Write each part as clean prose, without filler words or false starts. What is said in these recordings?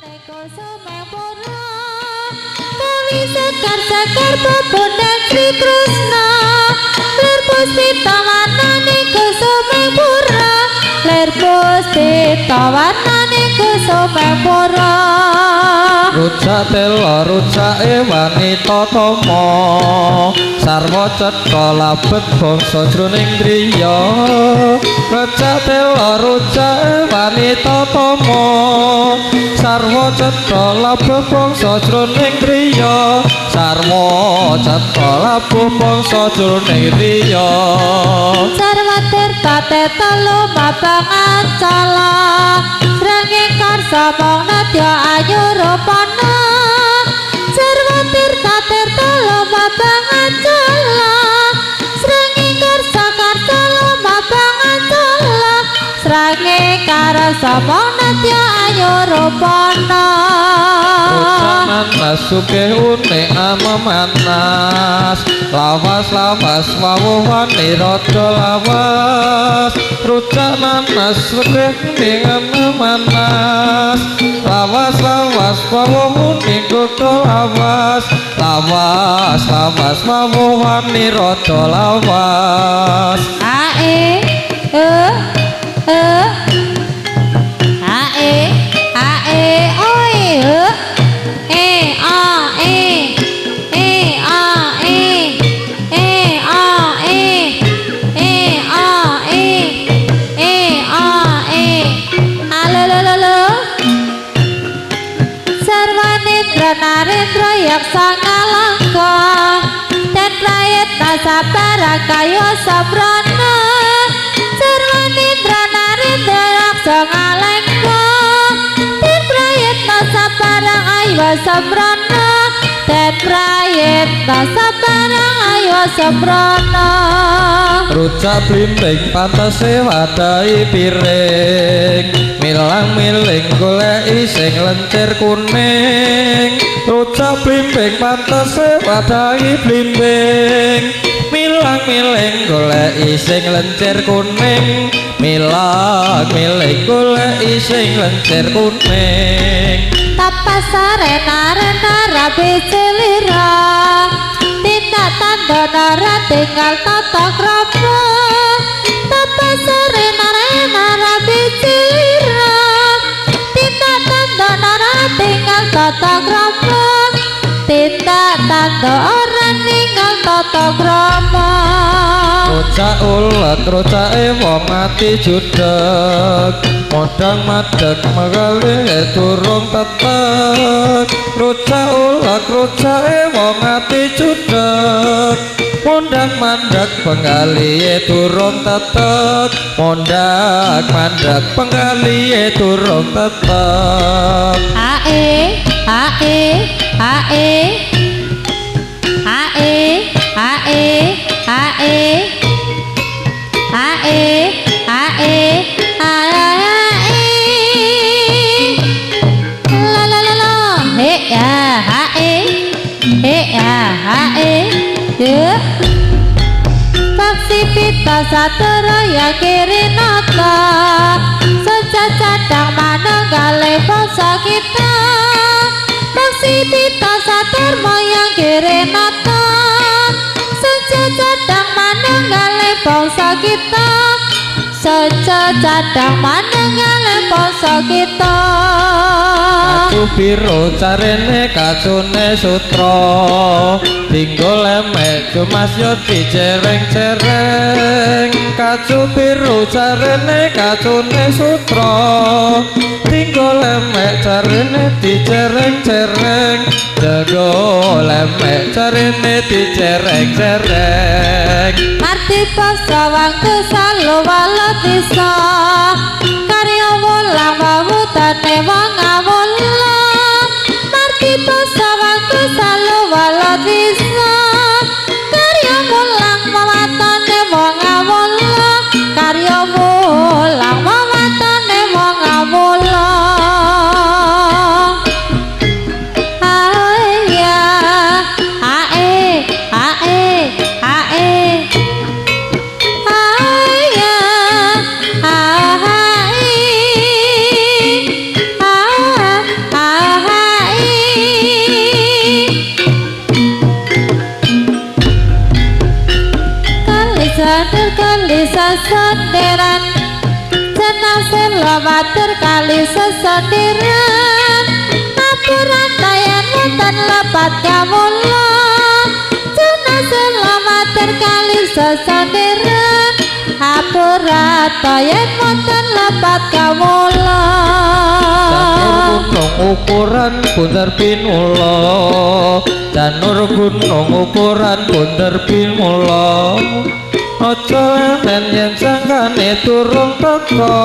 Sekar bebondan Sri Krishna lir puspita warnane kesumepura lir puspita warnane kesumepura rujak tela rujake wanita tama sarwa cetha labet bangsa jroning driya rujak tela rujake wanita tama sarwa cetha labet bangsa jroning driya sarwa cetha labet bangsa jroning driya sarwa tirta telu mabangan cala srenging karsa mong nadya ayu rupana sarwa tirta telu mabangan cala srenging karsa mabangan cala srenging karsa mong nadya ayu rupana Masuke une amamanas lawas-lawas wawuhan nirada lawas rujak nanas suke dengan amamanas lawas-lawas wawuhan nirada lawas lawas-lawas wawuhan nirada lawas ae Narendra yaksa ngalangka dan prayitna sabara kaya sabrana Sarwanindra Narendra yaksa ngalangka dan prayitna sabara aywa sabrana dan prayitna sabara aywa sabrana rujak blimbing pantese wadai piring milang miling goleki sing lentir kuning rujak blimbing pantese wadai blimbing milang miling goleki sing lentir kuning milang miling goleki sing lentir kuning tapasare narena rabi celira tindak tandana ra tinggal tata krama tapasare narena rabi celira tindak tandana ra tinggal tata krama tindak tanda orang tinggal tata krama rujak ulet rujake wong ati judeg modang madeg megali durung tetek rujak ulet rujake wong ati judeg mondang mandeg penggali durung tetek mondang mandeg penggali durung tetek ae Paksi pita sateraya kirinata secacadang manenggale bangsa kita Paksi pita satermaya kirinata secacadang manenggale bangsa kita secacadang manenggale bangsa kita kacu biru carene kacune sutra tinggal lemek cumas yo dicereng-cereng kacu biru carene kacune sutra tinggal lemek carene dicereng-cereng jago lemek carene dicereng-cereng Marti pasawang kesalu walau bisa karya wulang wawutane wong awulang Marti pasawang kesalu walau bisa karya wulang wawutane wong awulang karya wulang wawutane wong awulang ya ae ah water kali sesondiran apuran tayan wonten lepat kawula Jana selamater kali sesondiran apuran tayan wonten lepat kawula gunung ukuran bunder pinula janur gunung ukuran bunder pinula aja leren yen jangkane durung teka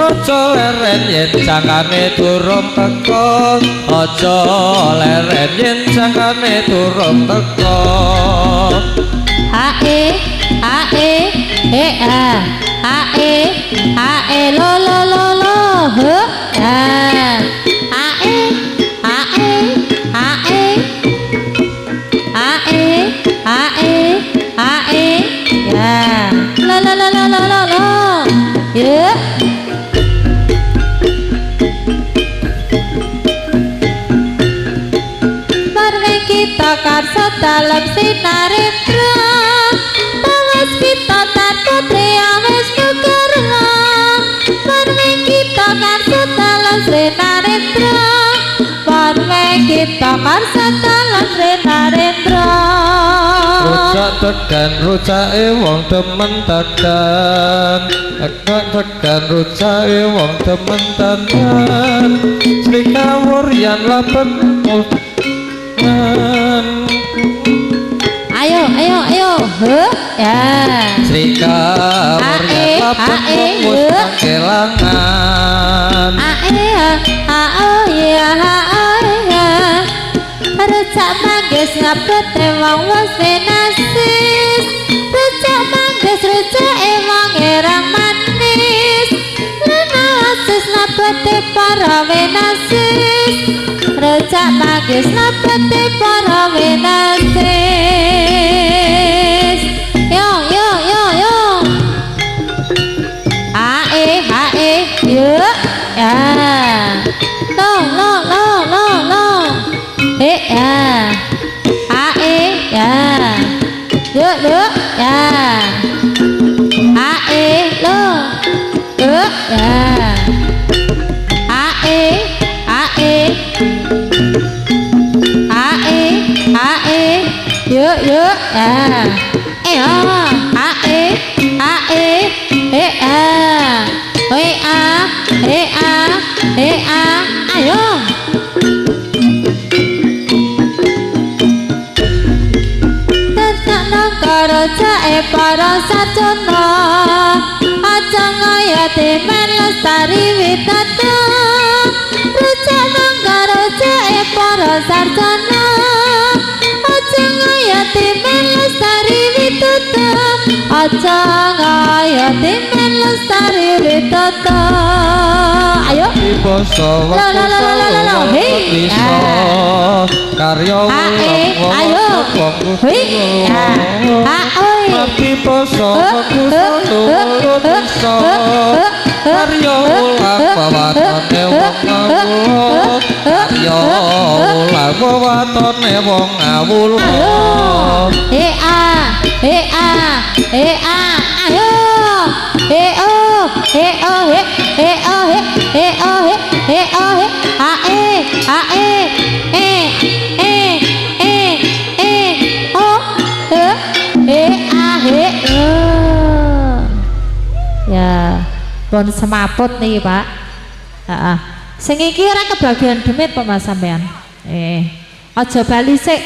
aja leren yen jangkane durung teka aja leren yen jangkane durung teka ae ae ae ae lo lo lo lo he ae ae ae ae ae ya lo lo lo lo lo lo lo ya bareng kita karsa dalam sinarendra tawas kita tan putri awes kekerna bareng kita karsa dalam sinarendra bareng kita karsa dalam sinarendra rujak tekan rujake wong demen tekan tekan rujake wong demen tekan Sri Kawuryan labet ayo ayo ayo he ya Sri Kawuryan labet mus kelangan rujak manggis ngabet wong wis venasis rujak manggis rujak wong erang manis lenasis labet para venasis rujak manggis labet para venasis yo yo yo yo hae yo ya lo lo lo lo lo ya ya được được ya lo được ya được được ya ayo jae para sajana aja ngayati men lestari witata rujak mangkaro jae para sarjana aja ngayati men lestari witata aja ngayati men lestari witata ayo basa waktu karya ayo Mati poso kusolo bisa karya ulang wawatone wong ngawula karya ulang wawatone wong ngawula ayo ya pun semaput nih Pak sing iki ora kebagian demit Pak Mas sampean aja bali sik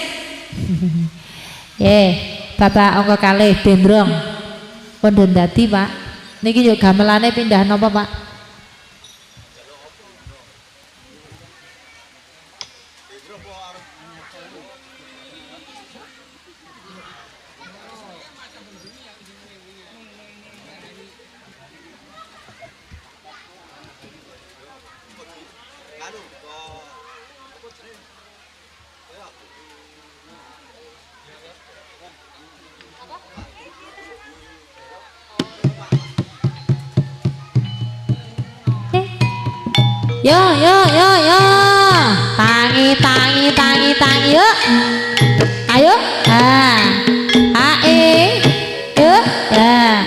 Bapak angka kalih Dendrong pun dadi Pak niki yo gamelane pindah napa Pak yo tangi yuk ayo yuk ya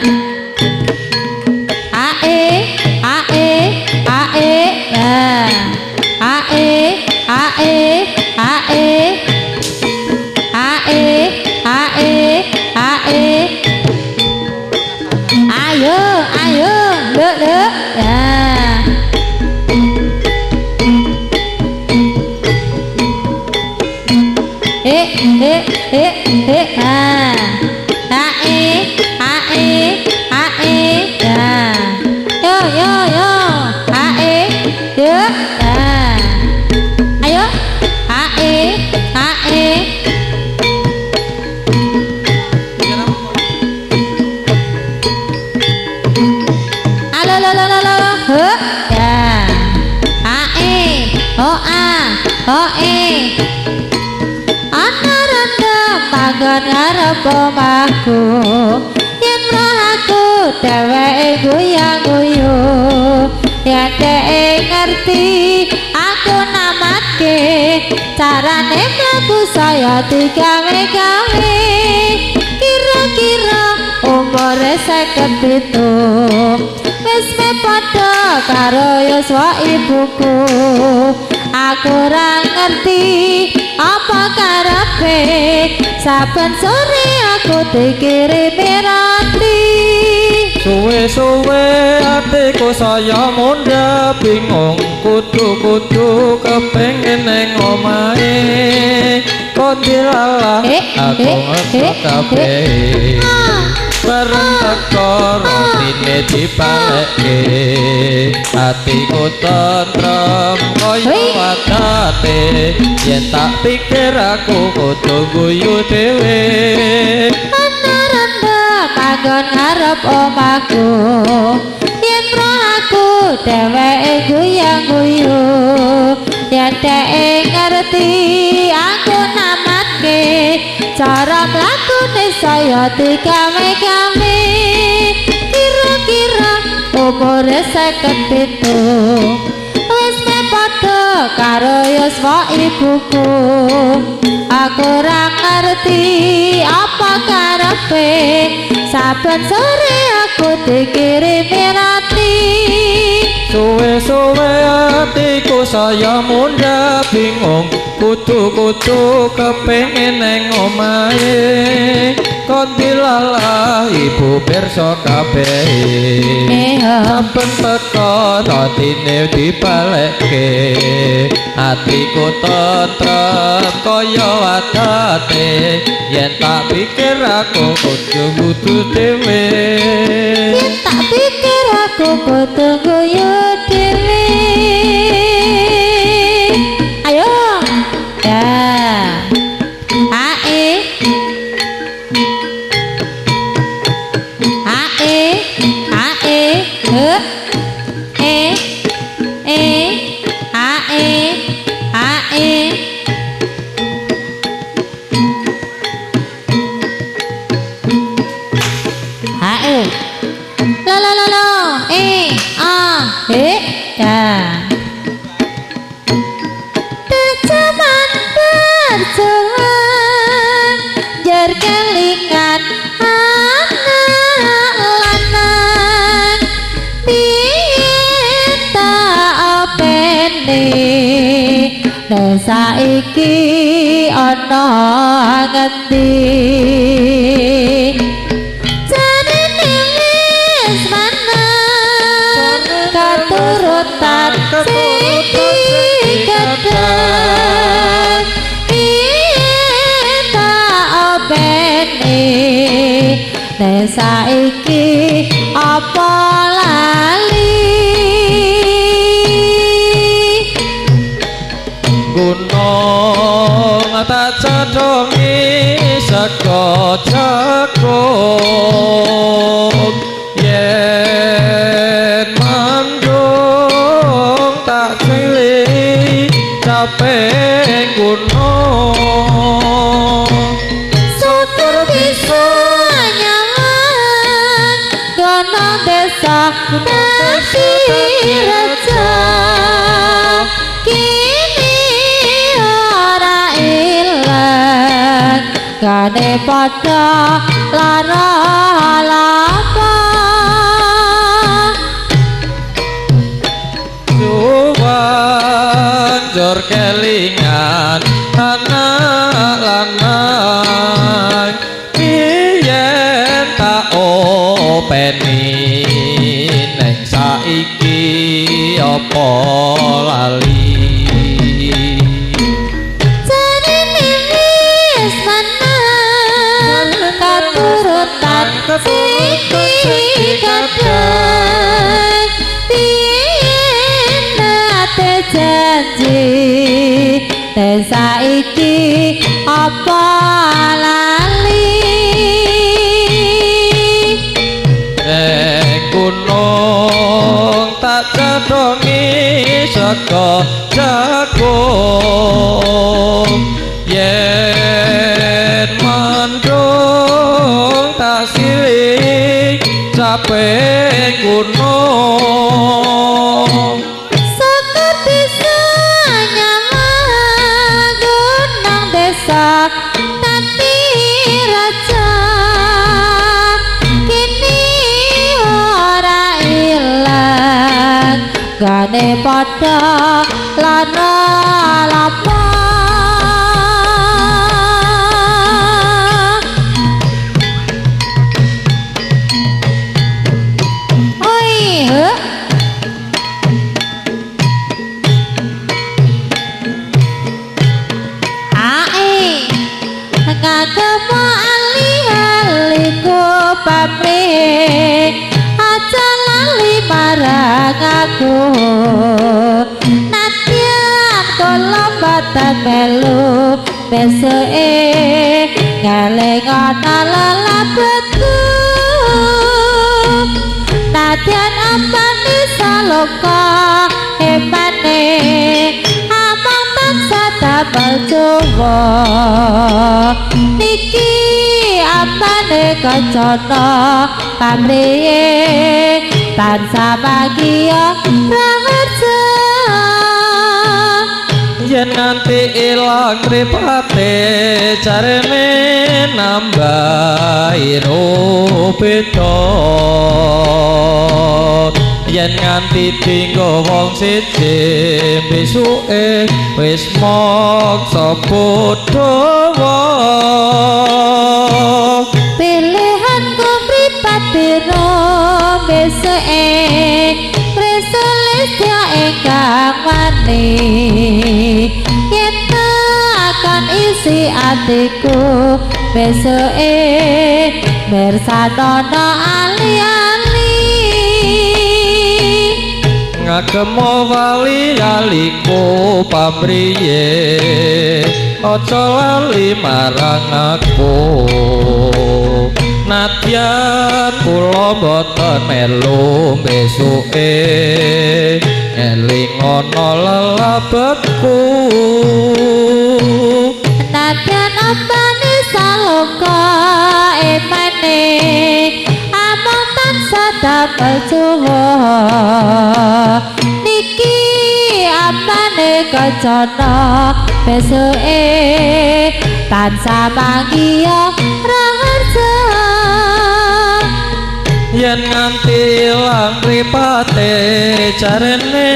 ngarep omahku yen roh aku dheweke guyang-guyu yen dhek ngerti aku namatke carane mlaku saya digawe-gawe kira-kira umure 57 wis padha karo yuswa ibuku aku ora ngerti apa karepe saben sore aku dikirimi roti suwe-suwe atiku saya mundhak bingung kudu-kudu kepengin ning omahe kondilalah aku ngesot kabeh bareng teko rotine dipalekke atiku tentrem kaya wadate yen tak pikir aku kudu guyu dhewe ana manggon ngarep omahku yen roh aku dheweke guyang-guyu yen dhek ngerti aku namatke cara mlakune saya digawe-gawe kira-kira umure 57 wis padha karo yuswa ibuku aku ora ngerti apa karepe saben sore aku dikirimi roti suwe-suwe atiku saya mundhak bingung kudu-kudu kepengin ning omahe kondilalah ibu pirsa kabeh saben teko rotine dipalekke atiku tentrem kaya wadate yen tak pikir aku kudu dhewe yen tak pikir aku kudu guyu dhewe ayo ya ae Tejaman berjuang jar kelingan anak lanang piye tak openi nek saiki ana ngendi katurutan sing kadang kita openi nek saiki apa lali gunung tak cadongi saka jagung yen mandung tak pilih capek gunung syukur bisa nyaman gunung desa tapi raja kini ora ilang gane padha lara lapa banjur kelingan anak lanang yen tak openi nek saiki apa lali janine wis janji desa iki apa lali gunung tak cedongi saka jagung yen mendung tak siling capek gunung Sekar bisa nyamang gunung desa Tati raja Kini ora ilang Gane pada lana lapang Oi, huh? Ae ngagemo ali-aliku pamrih aja lali marang aku nadyan kula mboten melu beseke ngeling ana lelapetku nadyan ampane saloka emane amang tansah damel jowo niki apane kancana pamrih tansah bahagia raharja yen nanti ilang mripate jarene nambahi beda yen nganti dinggo wong siji besuke wis moksa bodhowo pilihanku pripatiro beseke preselesya ingkang wani yen akan isi atiku beseke bersanono ali-ali ngagemo wali-aliku pamriye aja lali marang aku nadyan kula boten melu besuke eling ana lelapetku nadyan apane saloka emane among tansah damel jowo niki apane kancana besuke tansah bahagia raharja yen nganti ilang mripate jarene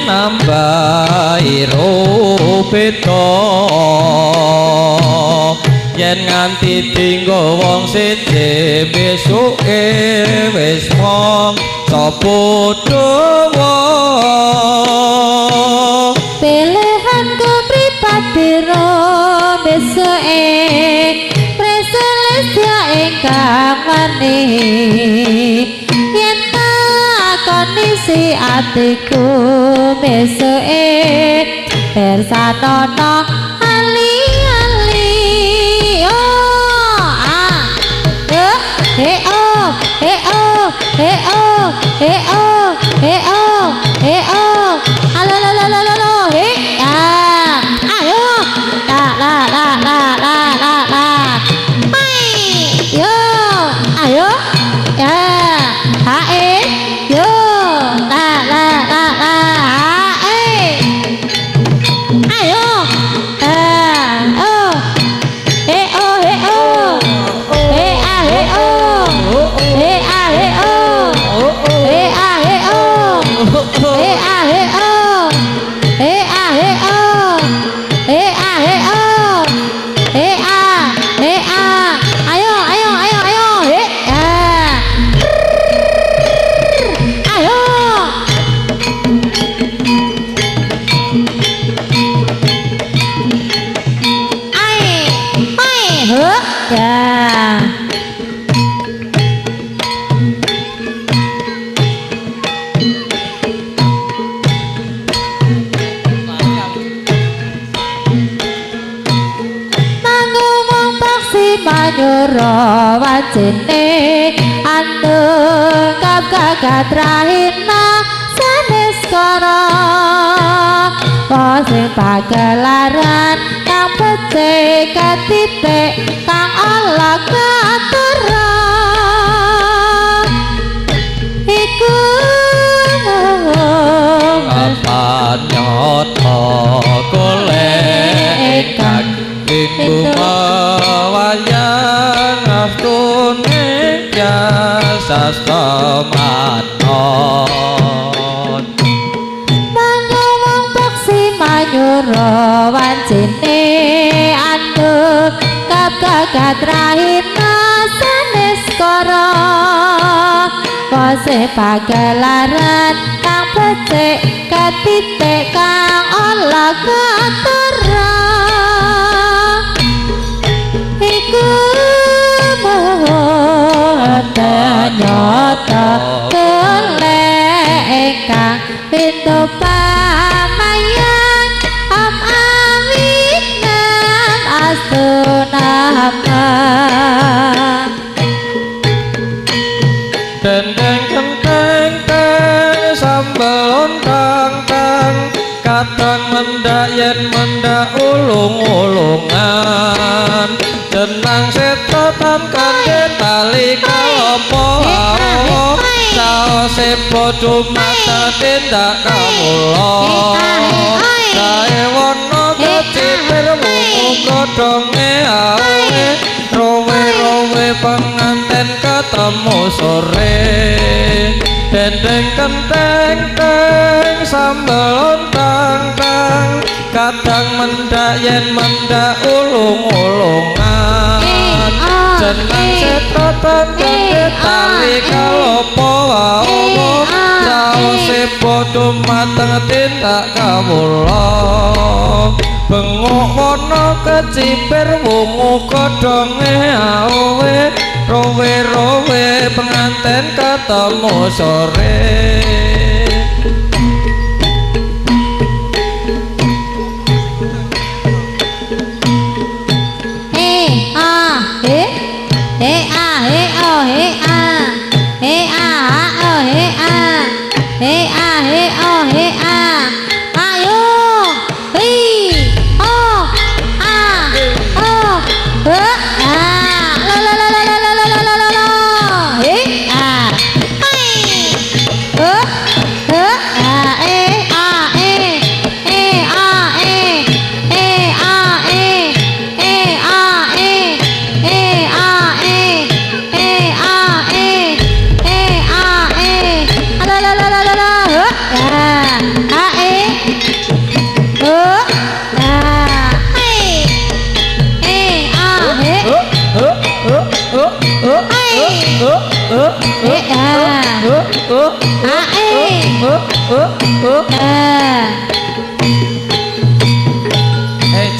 nambahi beda yen nganti dinggo wong siji besuke wis mongso bodhowo pilihanku pripatiro beseke preselesya ingkang wani yen kondisi atiku beseke bersanono ali-ali oh ah he oh he oh he oh he oh he oh he oh alo lo lo lo lo lo he ah ayo la la la la la la la hai yo ayo ya hae yo la la la la hae ayo manyura wajine andung kagatrahina saneskara sing pagelaran kang becik katitik kang ala katura iku apa nyoto golek kang Kumawayan aftune jasa sematon Mangawang peksi manyura wancine anduk kagatrahina saneskara wase pagelaran kang becik katitik kang ala katura iku nyata golek kang pintu pamayan awinan astunama dendeng kenteng teng sambal ontang tang kadang mendak yen mendak ulung-ulungan jenang setotan kangge tali kalopo saose padha mata tindak kawula sae wana kecipir wungu godhonge awe rowe penganten ketemu sore dendeng kenteng teng sambal ontang tang kadang mendak yen mendak ulung-ulungan jenang setotan kangge tali kalopo saose padha mateng tindak kawula bengok wana kecipir wungu godhonge awe rowe penganten ketemu sore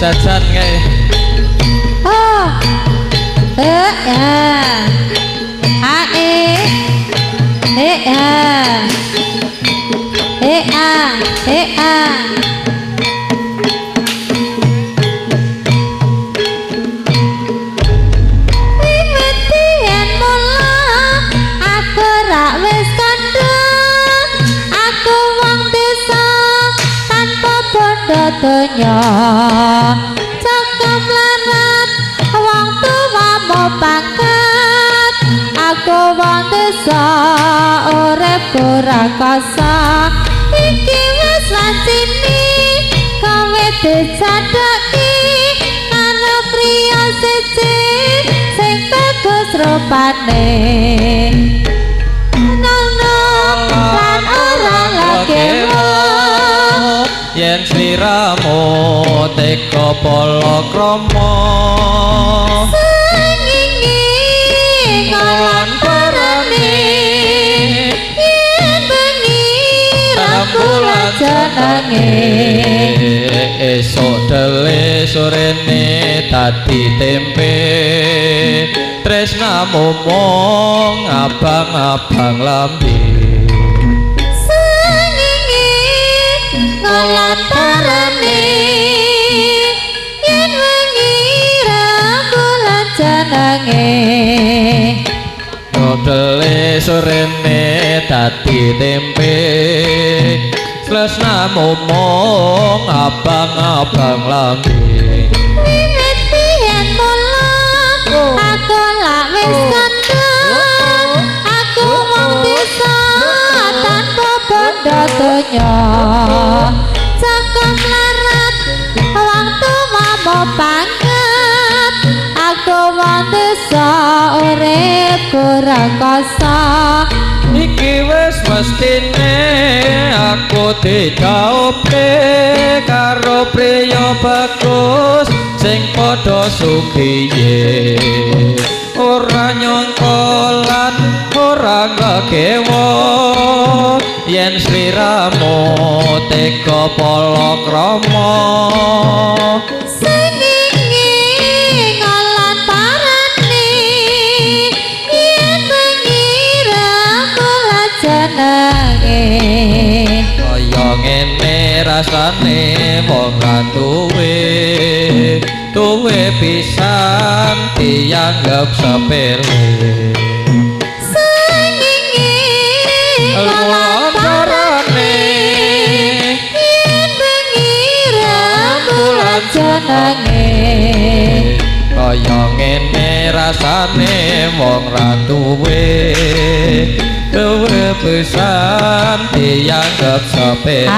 jajan kae donya cakep larat wong tuwa mau pangkat aku wong desa urip ora kasa iki wis lancini kowe dicadhaki karo priya siji sing bagus rupane nang lan ora lagi yen sliramu teka palakrama sengenge lan parane yen bengi rambulan jenenge esuk dele sorene dadi tempe tresnamu mung abang-abang lambe lan parane yen wengi rembulan jenenge dele surene dadi tempe tresnamu mung abang-abang lambe wiwit biyen mula aku lak wis kandhang aku wong desa tanpa bondo donya cakep larat wong tuwa mau banget aku wong desa urip kurang kasa iki wis mestine aku didhaupe karo priya bagus sing padha sugiye ora nyangka lan ora kekewo yen sliramu tega palakrama kaya ngene rasane wong ra duwe pisan dianggep sepele lantarane pengira bulan jenenge kaya ngene rasane wong ra duwe pisan dianggep sepele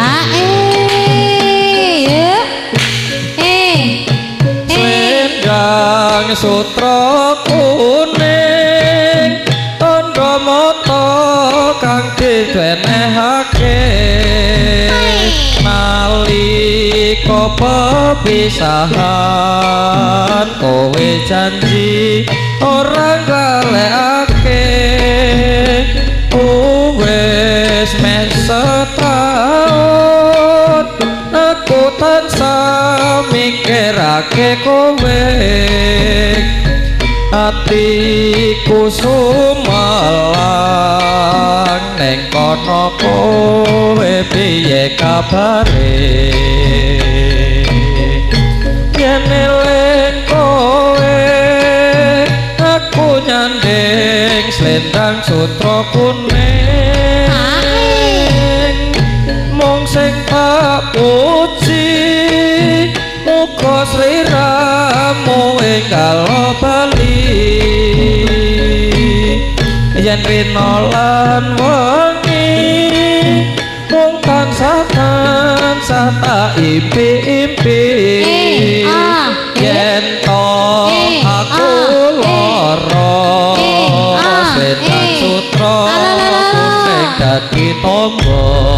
Selendang sutra kuning tandha mata kang diwenehake nalika pepisahan kowe janji ora galekake wis meh setahun aku tansah mikirake kowe atiku sumelang neng kono kowe piye kabare yen eling kowe aku nyanding selendang sutra kuning mung sing tak puji muga sliramu enggal bali yen rina lan wengi mung tansah tak impi-impi yen to aku lara selendang sutra kuning dadi tombo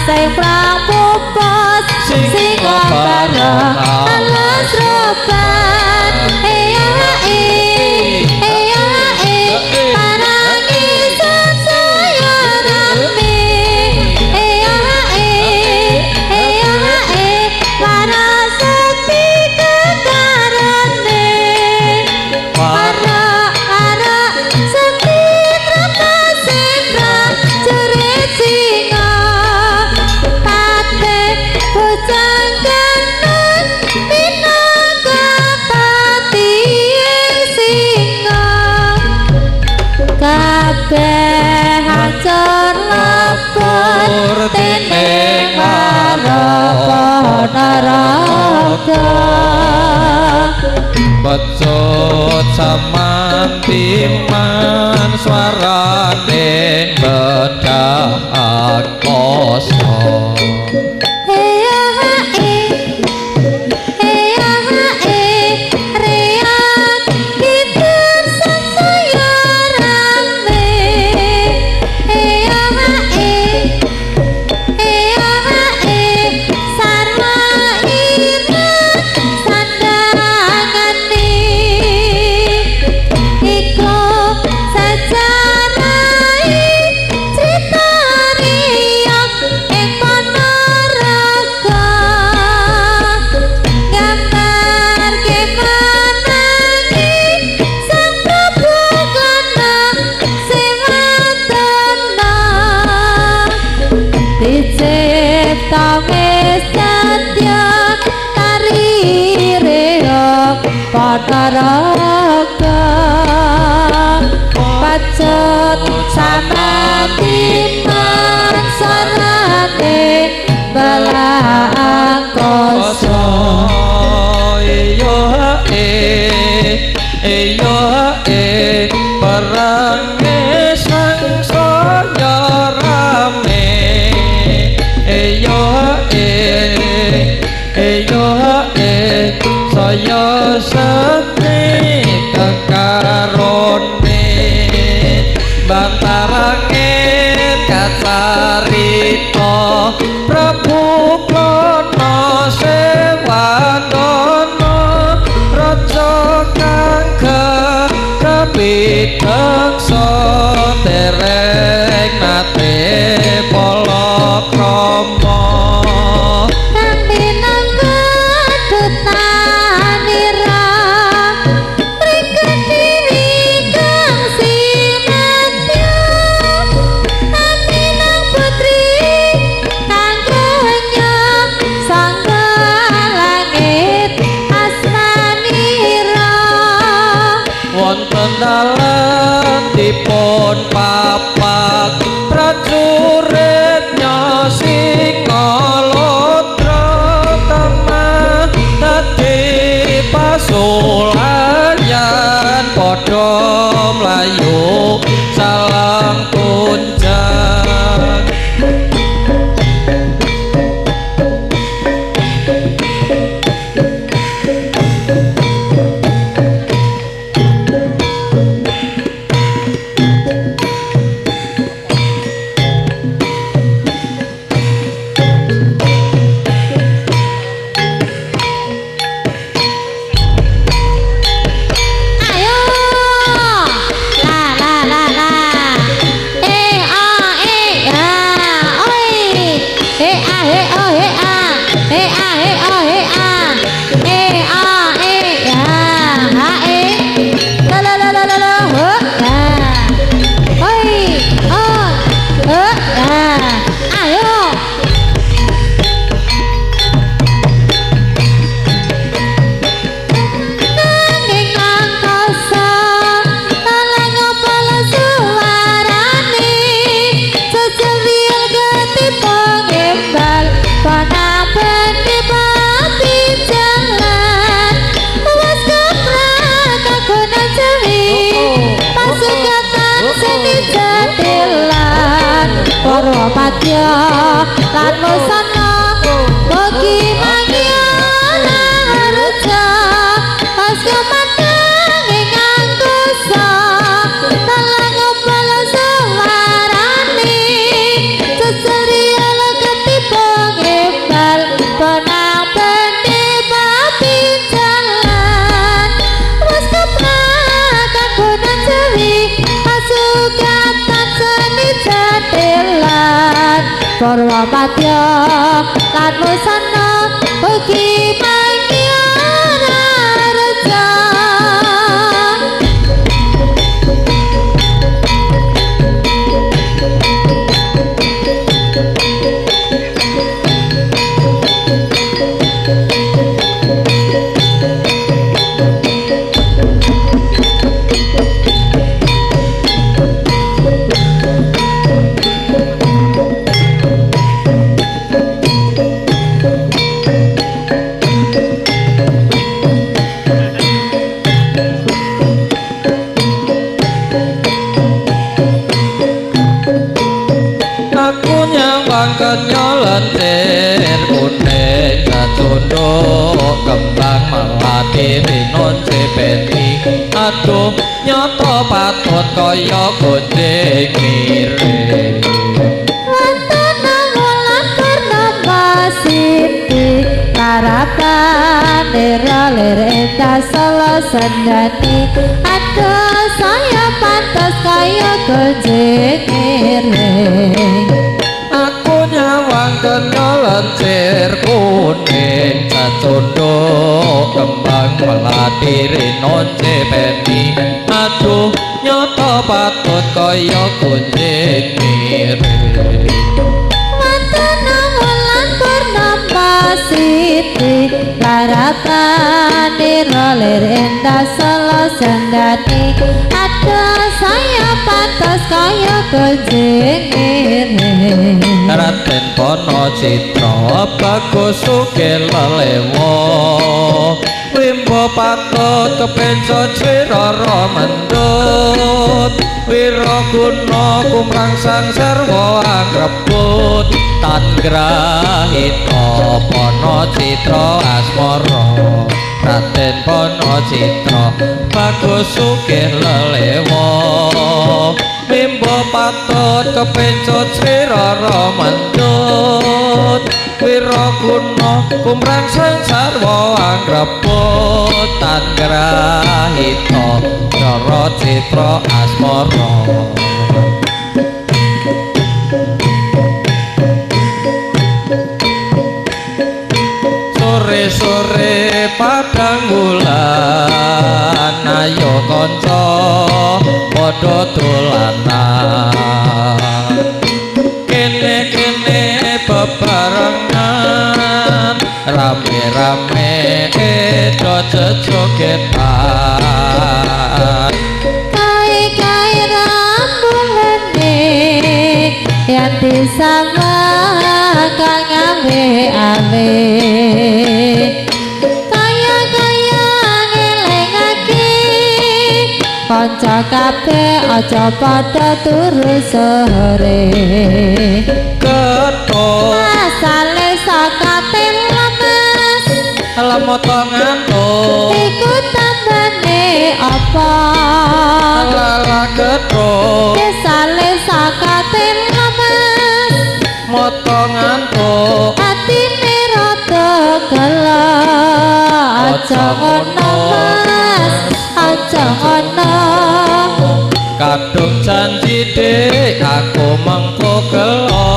sing prang pupus sing bareng alas roban parangi saya rame para sepi kekarane para sepi berapa sembra jerit singa Becut samantiman suarane bedah koso Pataraga pacet samantiman sarane belah koso iyo perange sangsaya rame iyo saya setri kekarone bantarangin kacarito Prabu Klono Sewandono Raja kang kepitengsa dereng nate palakrama dalan dipun papak prajuritnya Singalodra temah dadi pasulayan padha mlayu salang kunjang Padya lan musana mugi mangyana harja pas kemanang ing angkusa talang opal sawarani ceceria leketipung embal penang bendi babi jalan was keprakan gunung sewi pasukatan seni jatilan Purwamadya lan musana mugi mangyana harja diri non cepeti aduh nyoto patut kaya gunting miring Harapan lir solo sendati aduh saya pantas kaya gunting miring aku nyawang kenyolancir kuning cacondo kembang meladiri non cepeti aduh nyoto patut kaya gunting miring Siti harapan lir solo sendati aduh saya pantas kaya gunting miring Raden Pono Citra bagus sugih lelewo Wimbo patut kepencut wirara mendut Wiraguna kumrangsang sarwa angrebut tan grahita Pono Citra asmara Raden Pono Citra bagus sugih lelewo Wimbo patut kepencut wirara mendut Wiraguna kumrangsang sarwa angrebut tan grahita Rara Citra asmara sore padang bulan ayo kanca padha dolanan kene bebarengan rame-rame do jogetan kai rambulane yang disama kang ame kanca kabeh aja padha turu sore ketok asale sakate lemes lemot ngantuk iku tambane apa lala ketok asale sakate lemes moto ngantuk atine rada gelo aja ngono mas aja ngono kadung janji dek aku mengko gelo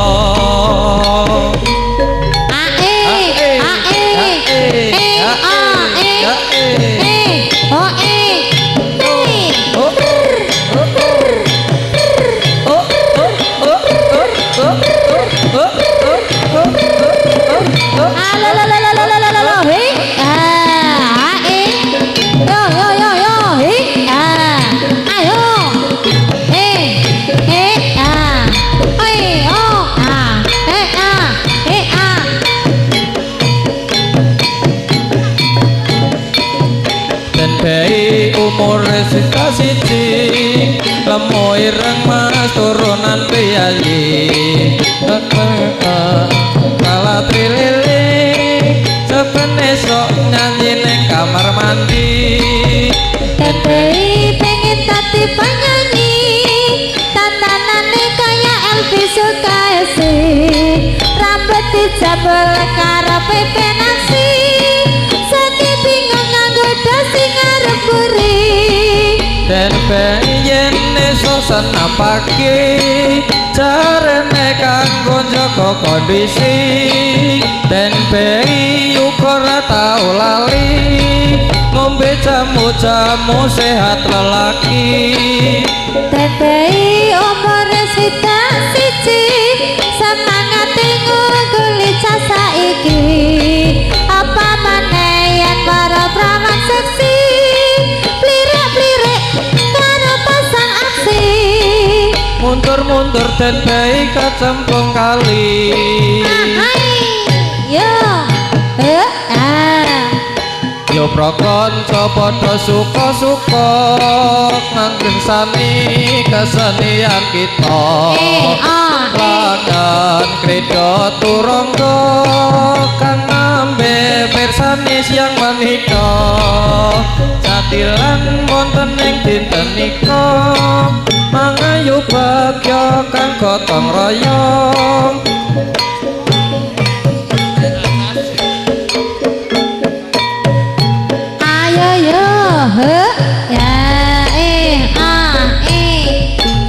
umur sita siji lemu ireng mas turunan piyayi kala trilili saben esok nyanyi neng kamar mandi Tetei pengen tati penyanyi tantanane kaya Elvi Sukaesih rambut dijabel karepe penasi sakit bingung nganggo dasi ngarep buri dan pengen esok senapake jarene kanggo njaga kondisi dan pengen ora tau lali ngombe jamu-jamu sehat lelaki Tetei umur sita siji semangate nguguli casa iki apa maneh yen para prawan seksi plirik-plirik karo pasang aksi mundur-mundur dan baik kecemplung kali yo yo prakonco padha suka-suka nganggen sani kesenian kita langan krida turangga kang nembe pirsa sanis yang menika jatilan wonten ing dinten nika mangayu bagya kang gotong royong ayo yo he ya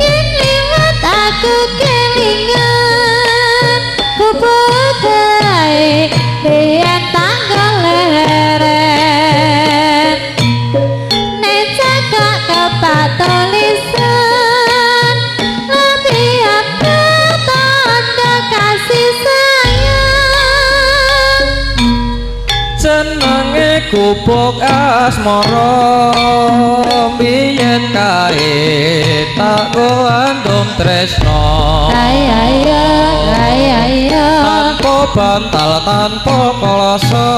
yen liwat aku kelingan kubuk gawe biyen tanggal leren nek cakak kepak tulisan lebih apa tanda kasih sayang jenenge gubuk asmara biyen kae tak gandum tresno ayo tanpa bantal tanpa kolasa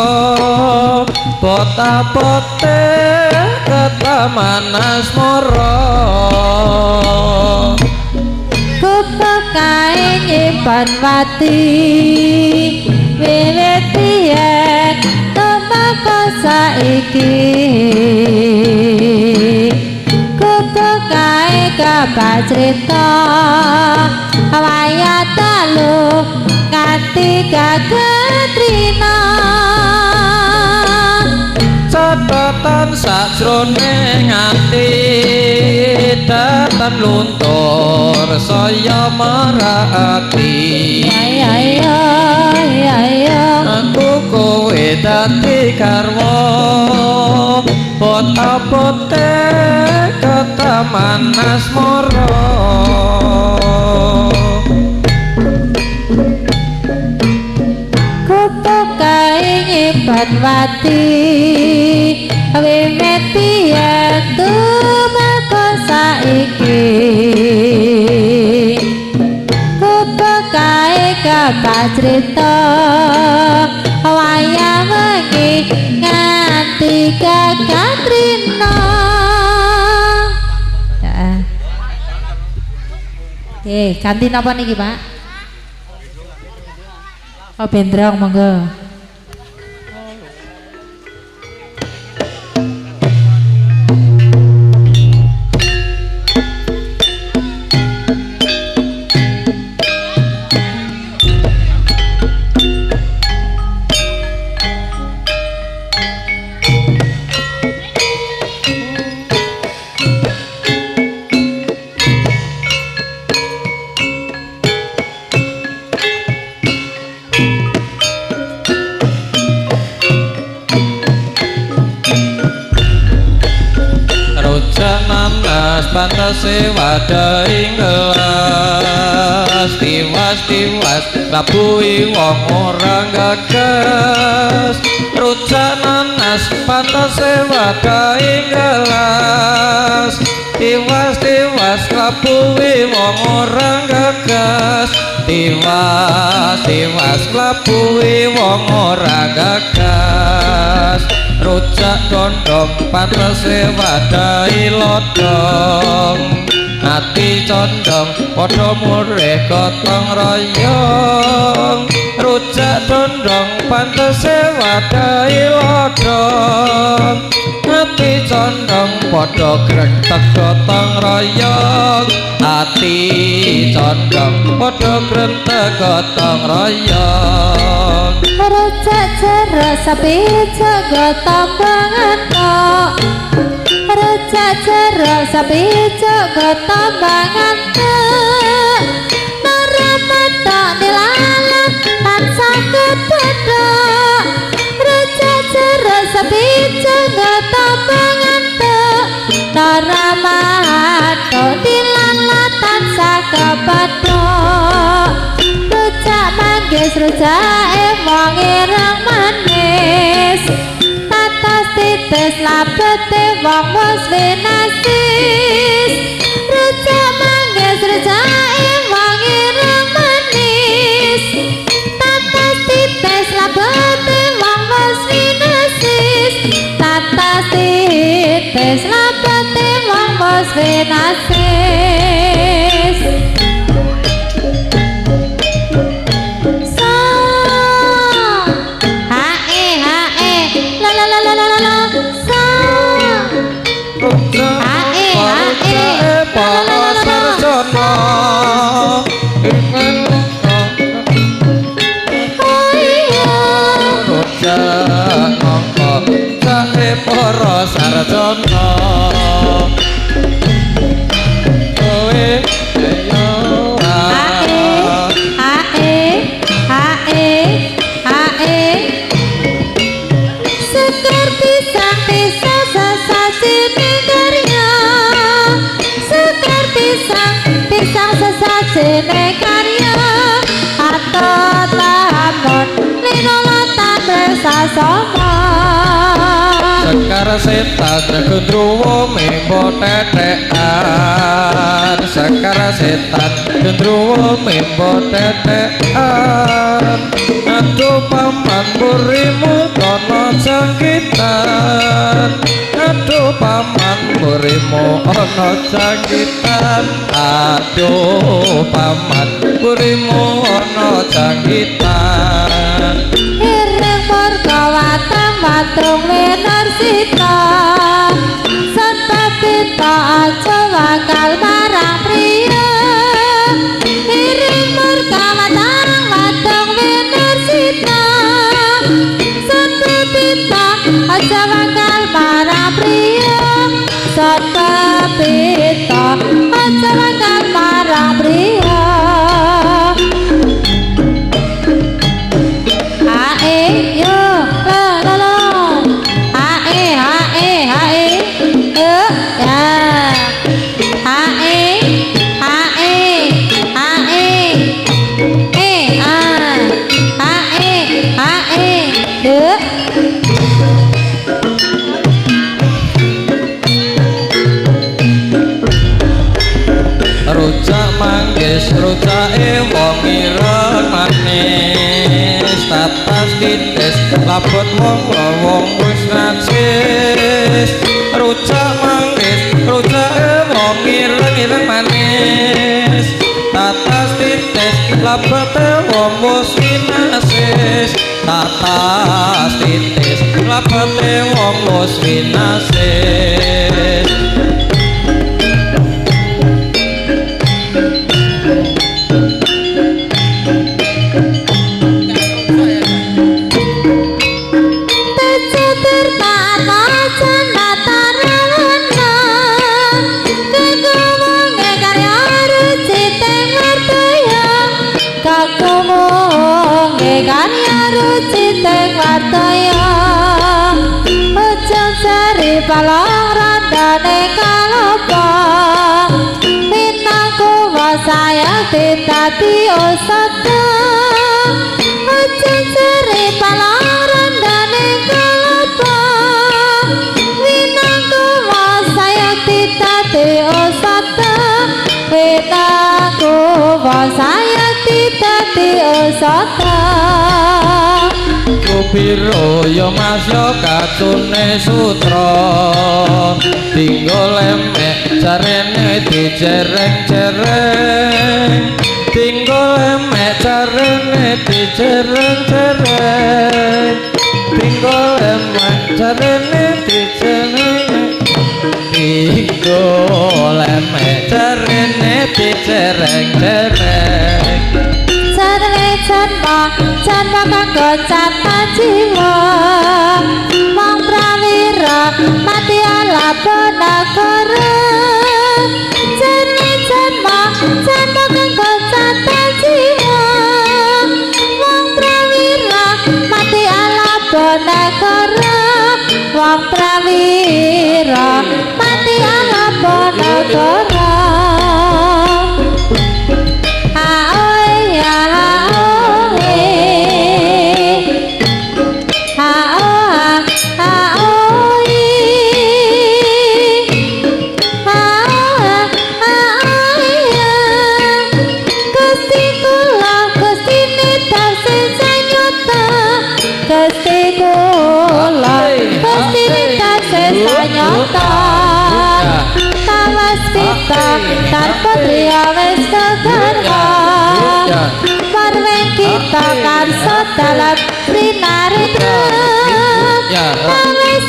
bota-bote ketaman asmara kubuk kae nyimpan wati wiwit biyen tumeka saiki kubuk kae kabar cerita wayah dalu nganti gagatrina catatan sajroning ati datan luntur saya merhati ayo aku kowe dadi karwa bota-bote ketaman asmara kubuk kae nyimpan wati wiwit biyen tumeka saiki kubuk kae kabar cerita wayah wengi nganti gagatrina ganti napa niki Pak? Oh bendrang monggo. pantase wadaing gelas tiwas labuhi wong ora gagas rujak nanas pantase wadaing gelas tiwas labuhi wong ora gagas tiwas labuhi wong ora gagas rujak condong pantese wadahi lodong ati condong padha murih gotong royong rujak condong pantese wadahi lodong ati condong padha grentek gotong royong ati condong padha grentek gotong royong rujak jeruk sapi gotong banget kok rujak jeruk sapi gotong banget kok narametok dilalah tansah kepedok rujak jeruk sapi gotong banget kok narametok dilalah tansah kepedok rujak manggis rujak wong ireng manis tatas titis labete wong wis winasis rujak manggis rujak wong ireng manis tatas titis labete wong wis winasis tatas titis labete wong wis winasis sa ae para sarjana ingkang roja mongko sae para sarjana kowe sene karya atau tamun linolatan bersasama sekar setan gendruwo mimbo tetekan sekar setan gendruwo mimbo tetekan aduh paman burimu kono jangkitan aduh paman burimu ono jangkitan aduh paman burimu ono jangkitan ireng murkawatang matung winarsita sebab kita aja bakal marang priya ireng murkawatang matung winarsita sebab kita aja bakal marang priya sebab kita aja bakal marang priya rujak manggis rujake wong ireng manis tatas titis labut wong wis najis rujak manggis rujake wong ireng manis tatas titis labut wong wis najis tatas titis labut wong wis najis palong randane kalopong minangku wasaya ditati osata cecere palong randane kalopong minangku wasaya ditati osata minangku wasaya ditati osata Kupiro yo mas yo kacune sutra tinggo lemek carene dijereng-jereng tinggo lemek carene dijereng-jereng tinggo lemek carene dijereng tinggo lemek carene dijereng-jereng Janma kanggo cata jiwa mong prawira mati ala penagara janma kanggo cata jiwa mong prawira mati ala penagara wong prawira mati ala penagara tanpa triawes kegarha parwen kita kan dalam sinar terang awes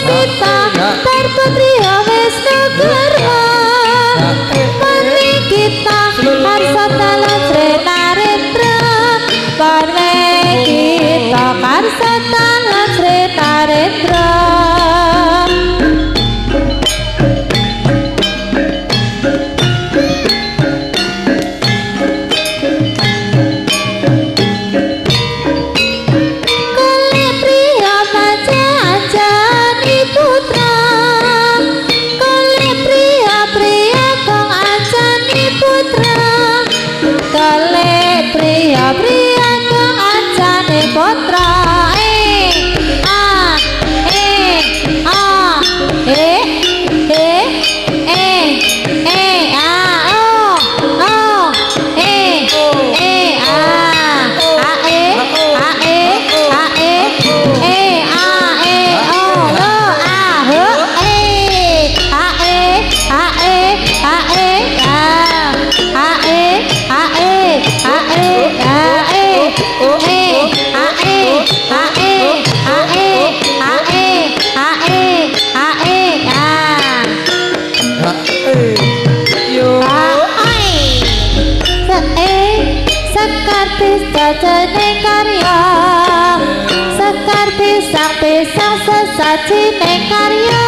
karya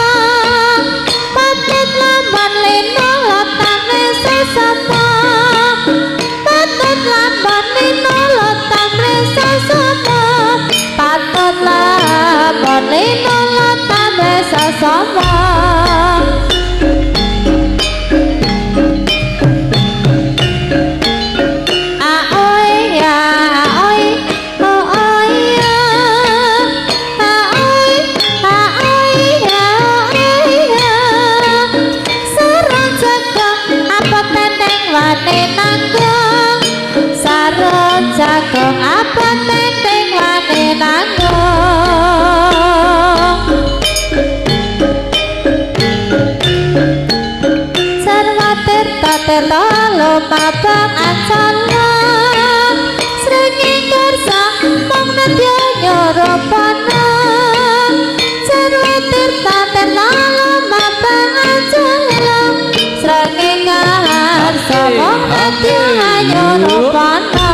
patut lamban lino lotane sesama patut lamban lino lotane sesama patut lamban lino lotane sesama Jagong apa tenteng wane nanggung sarwa tirta tirta lumabang ancalan srengi kursa mong nadya nyorobana sarwa tirta tirta lumabang ancalan srengi kursa mong nadya nyorobana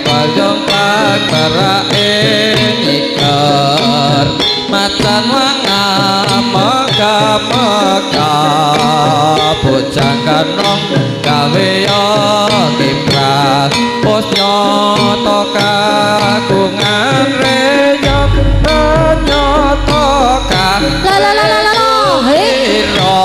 Payung pagarae nyiker macan wanga mega-mega bocah kanong gawe yo kibrat pos nyoto kagungan reyok nyoto kagungan hero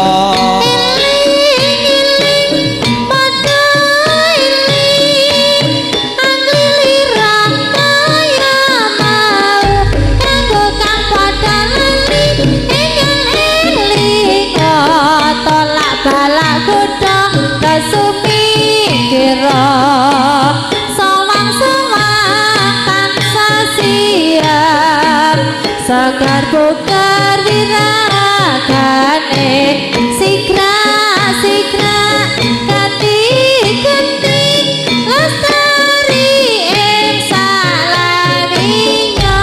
Segar bugar wiragane sigra sigra kati kati lestari ing salaninya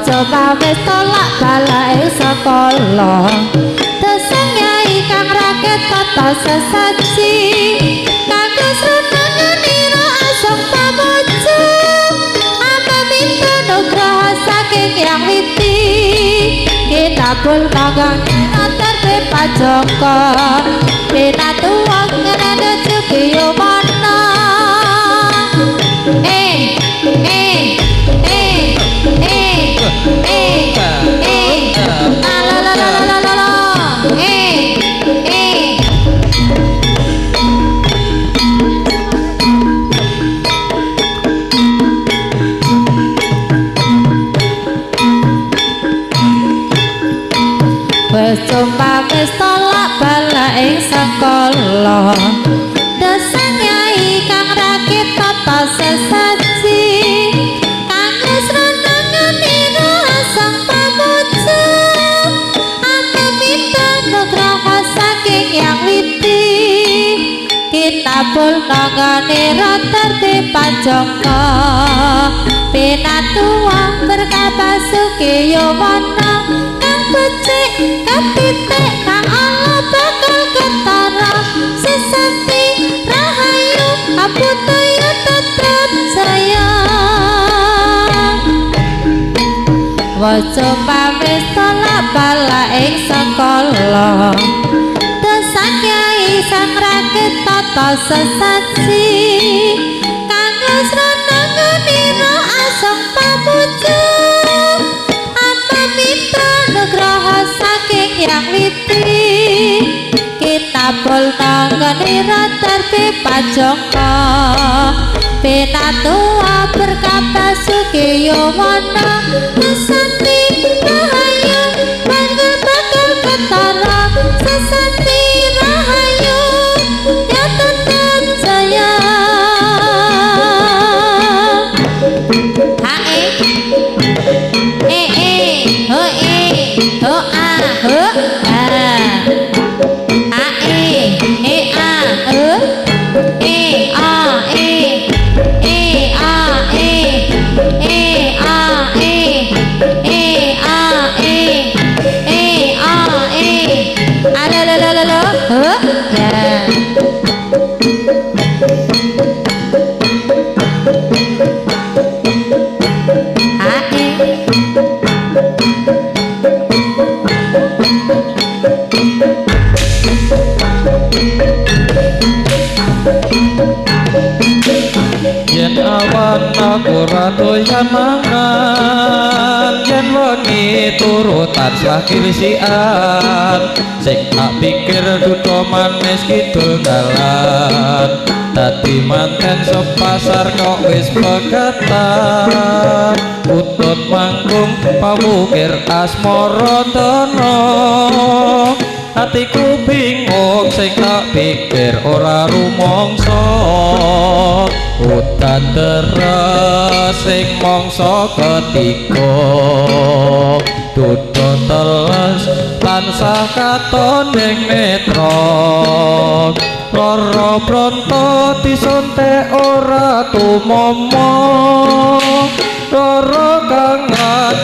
coba wis tolak balae sekolah deseng yai kang raket tata sesaji kanggo srenengan ira asam pamojo apa minta nugraha saking yang witi kitabul kagang terbe pajoko pinatuwang ngenane cukiyo mana ing sekolah dosan nyai kang rakit tata sesaji kanggo srenenganira asang pamuja ame minta nugraha saking yang witi kita pulnagane ratarti pajongko pinatua berkapasuki yowana kang becik katitik kang Allah bakal ketara sesati rahayu aputuya tetep saya waca pamesta bala ing sekolah dosan kyai sang rakit tata sesaji kanggo srenenganira asang pamuja apa mitra nugraha saking yang witi kita pulnagane tarpe pajongko pinatua berkapasuki yowana sesanti rahayu bakal ketara sesanti rahayu ya tetap saya hae ho ho a ho a yen awan aku doyan mangan yen wengi turu tansah kirsian sing tak pikir dudu manis kidul dalan dadi manten sepasar kok wis pegetan utut manggung pamukir asmara dono hatiku bingung sing tak pikir ora rumangsa udan deres sing mangsa ketiga dudu teles tansah katon ing netra lara pronto disuntik ora tumomo lara kang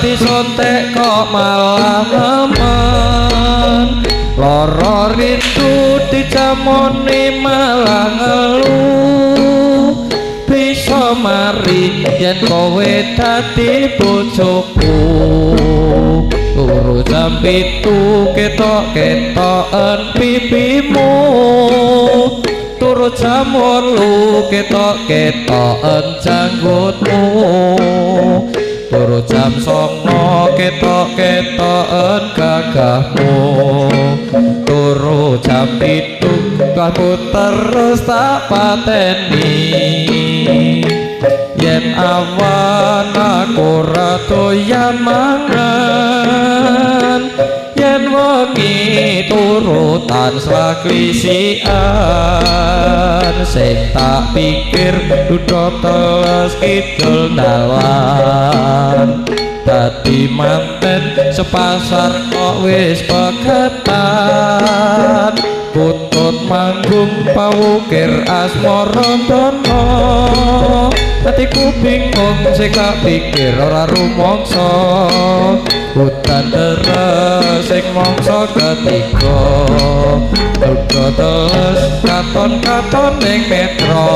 disuntik kok malah nemen lara rindu dicamoni malah ngeluh bisa mari yen kowe dadi bojoku turu jam 7 ketok-ketoken pipimu turu jam 8 ketok-ketoken janggutmu turu jam 9 ketok-ketoken gagahmu turu jam 7 kamu terus tak pateni yen awan aku ra doyan mangan yen wengi turu tansah klisian sing tak pikir dudu teles kidul dalan dadi manten sepasar kok wis pegetan putut manggung pawukir asmara dono hatiku bingung sing tak pikir ora rumangsa udan deres sing mangsa ketiga dudu teles katon-katon ning metro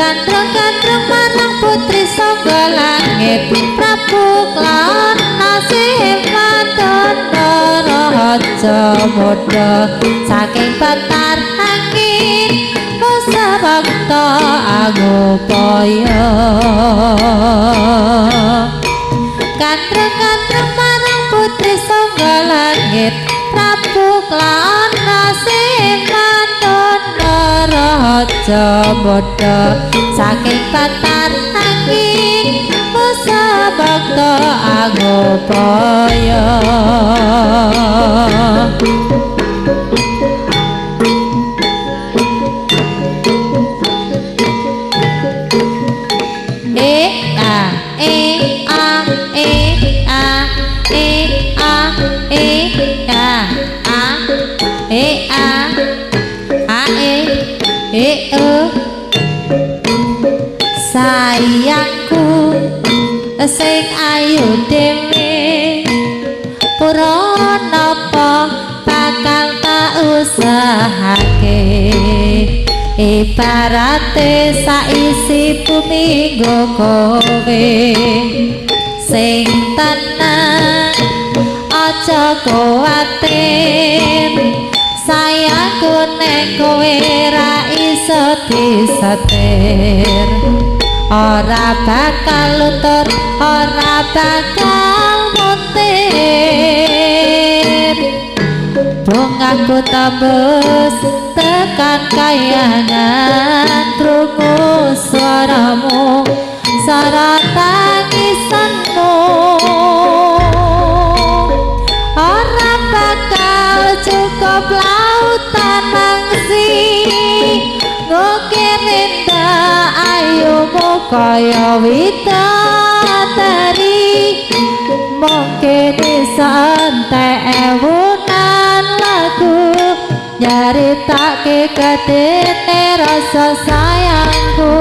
Gandrung-gandrung marang putri saka langit Prabu Klaon nasih Madana Raja Muda saking Batar Angin Musa Bakta Angupaya Gandrung-gandrung marang putri saka langit Prabu Klaon nasih Madana Raja Muda saking Batar Angin Musa Bakta Angupaya sayangku sing ayu dhewe pura napa bakal tak usahake ibarate saisi bumi nggo kowe sing tenang aja kuwatir sayangku nek kowe ra iso disetir ora bakal luntur ora bakal mutir bungaku tembus tekan kayangan krungu suaramu sara tangisanmu ora bakal cukup lautan mangsi ngukir ayumu kaya widadari mungkin disantai ewunan lagu nyaritake gedene rasa sayangku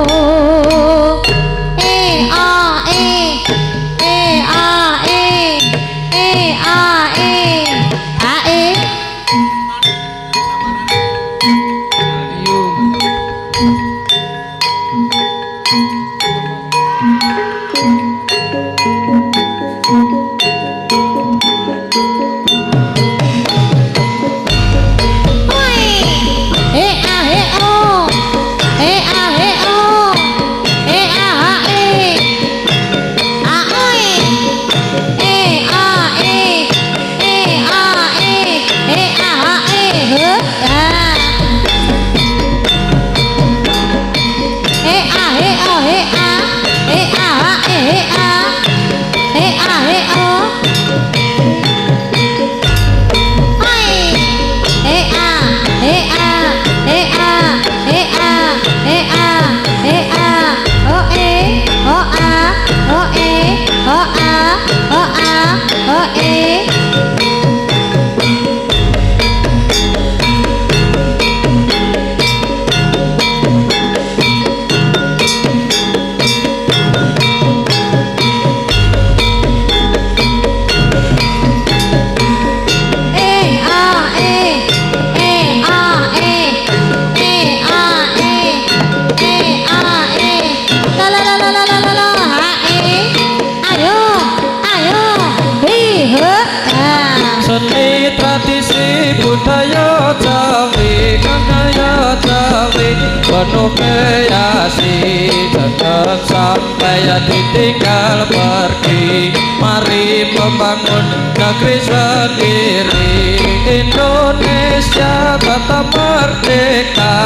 penuh kreasi tetap sampai ditinggal pergi mari membangun negeri sendiri Indonesia tetap merdeka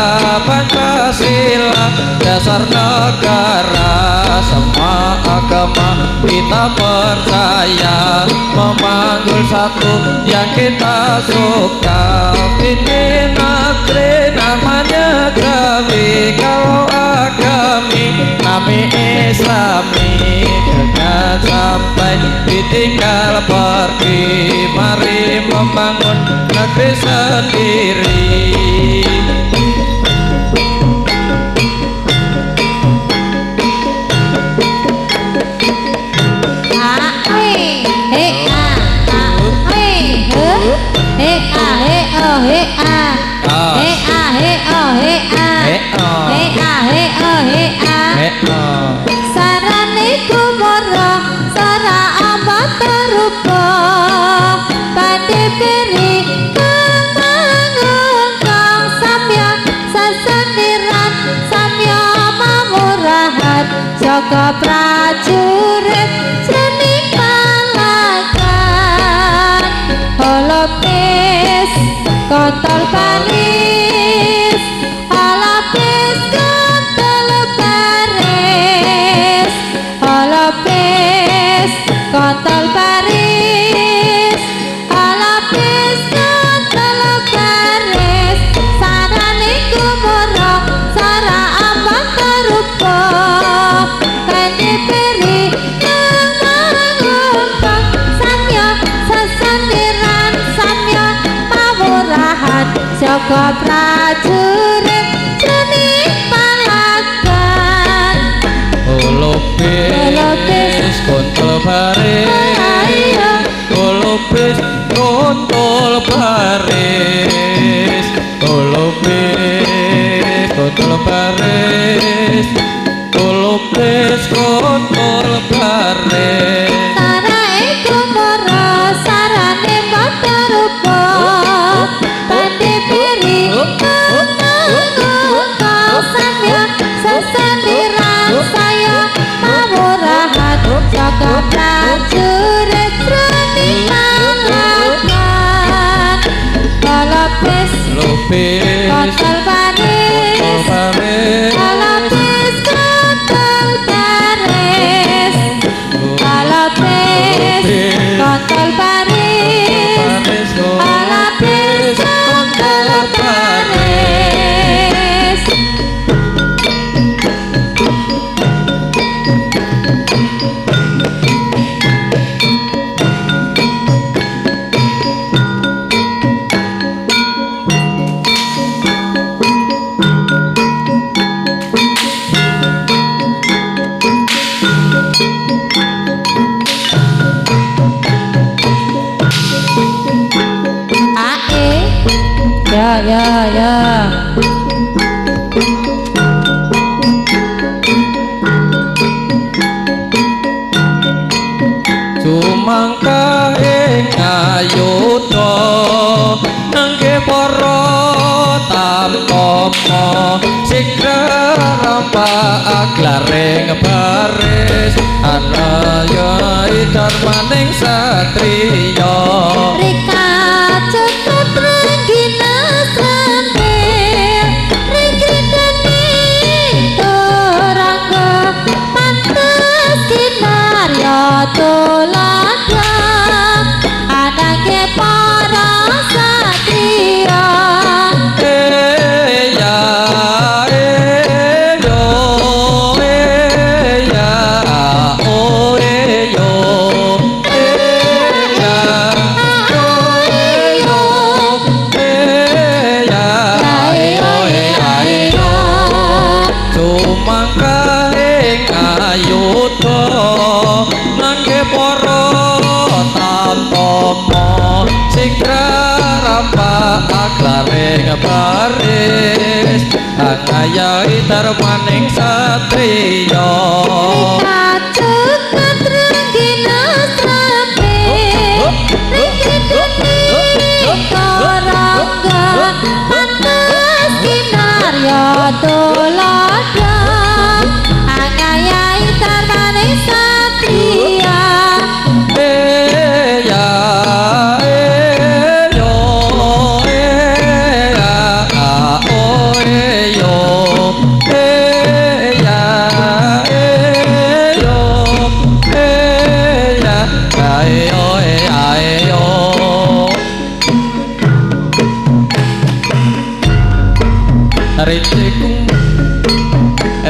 Pancasila dasar negara semua agama kita percaya memanggul satu yang kita suka ini negeri namanya Gawi kalau agami nami Islami jangan sampai ditinggal pergi mari membangun negeri sendiri. kontol baris alapis kontol baris alapis kontol baris alapis kontol baris sarane kumara sara apa karupa kene peri ngumpang samya sesendiran samya pawurahan jaga prajurit jeni palagan Olopis kontol baris Olopis kontol baris Olopis kontol baris Olopis kontol baris sarae kumara sarane mata rupa pandi piri ngumpang samya sesendiran saya pawurahan jaga prajurit jeni palagan alapis Olopis kontol baris baris alapis kontol baris alapis kontol baris alapis kontol baris ya Sumangka ing ayuda nangge para tampomo sigra rampa aglaring baris anaya darmaning satriya Rika cukup regina sambil regidani torangga pantes kinarya tuladan anake para satria eya eyo eya o eyo eya yo eyo eya ayo ayo sumangka ing ayuda nangge para tampomo sigra rampa aglaring baris angayai darmaning satriya Kacukan regina sambil regidani torangga pantes kinarya tuladan angayai darmaning satria eya eyo eya o eyo eya eyo eya ayo ayo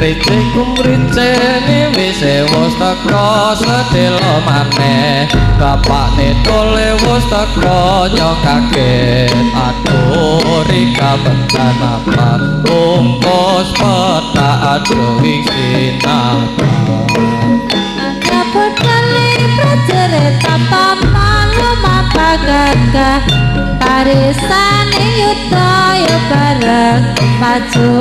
Ricikum riceni wis wis teka sedelo maneh bapakne tole wis teka nyokake aduh rika bentan apa bungkus peta aduh sinapa Kapodali prajurit tanpa malu mapa gagah parisane yuda ya bareng maju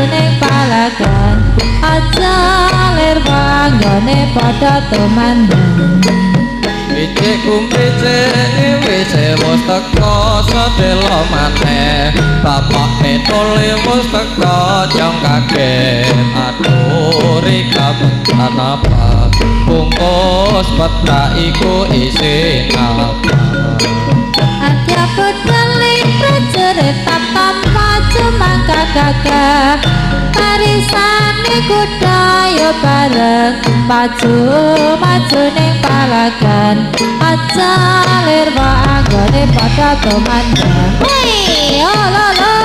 ning palagan aja lir wanggone padha tumandang Ricikum riceni wis wis teka sedelo maneh bapakne tole wis teka nyokake aduh rika bentan apa bungkus peta iku isi apa Adya pedali prajurit tata maju mangka gagah parisane kuda yo bareng maju maju ning palagan aja lir anggone padha tumandang hei oh lo lo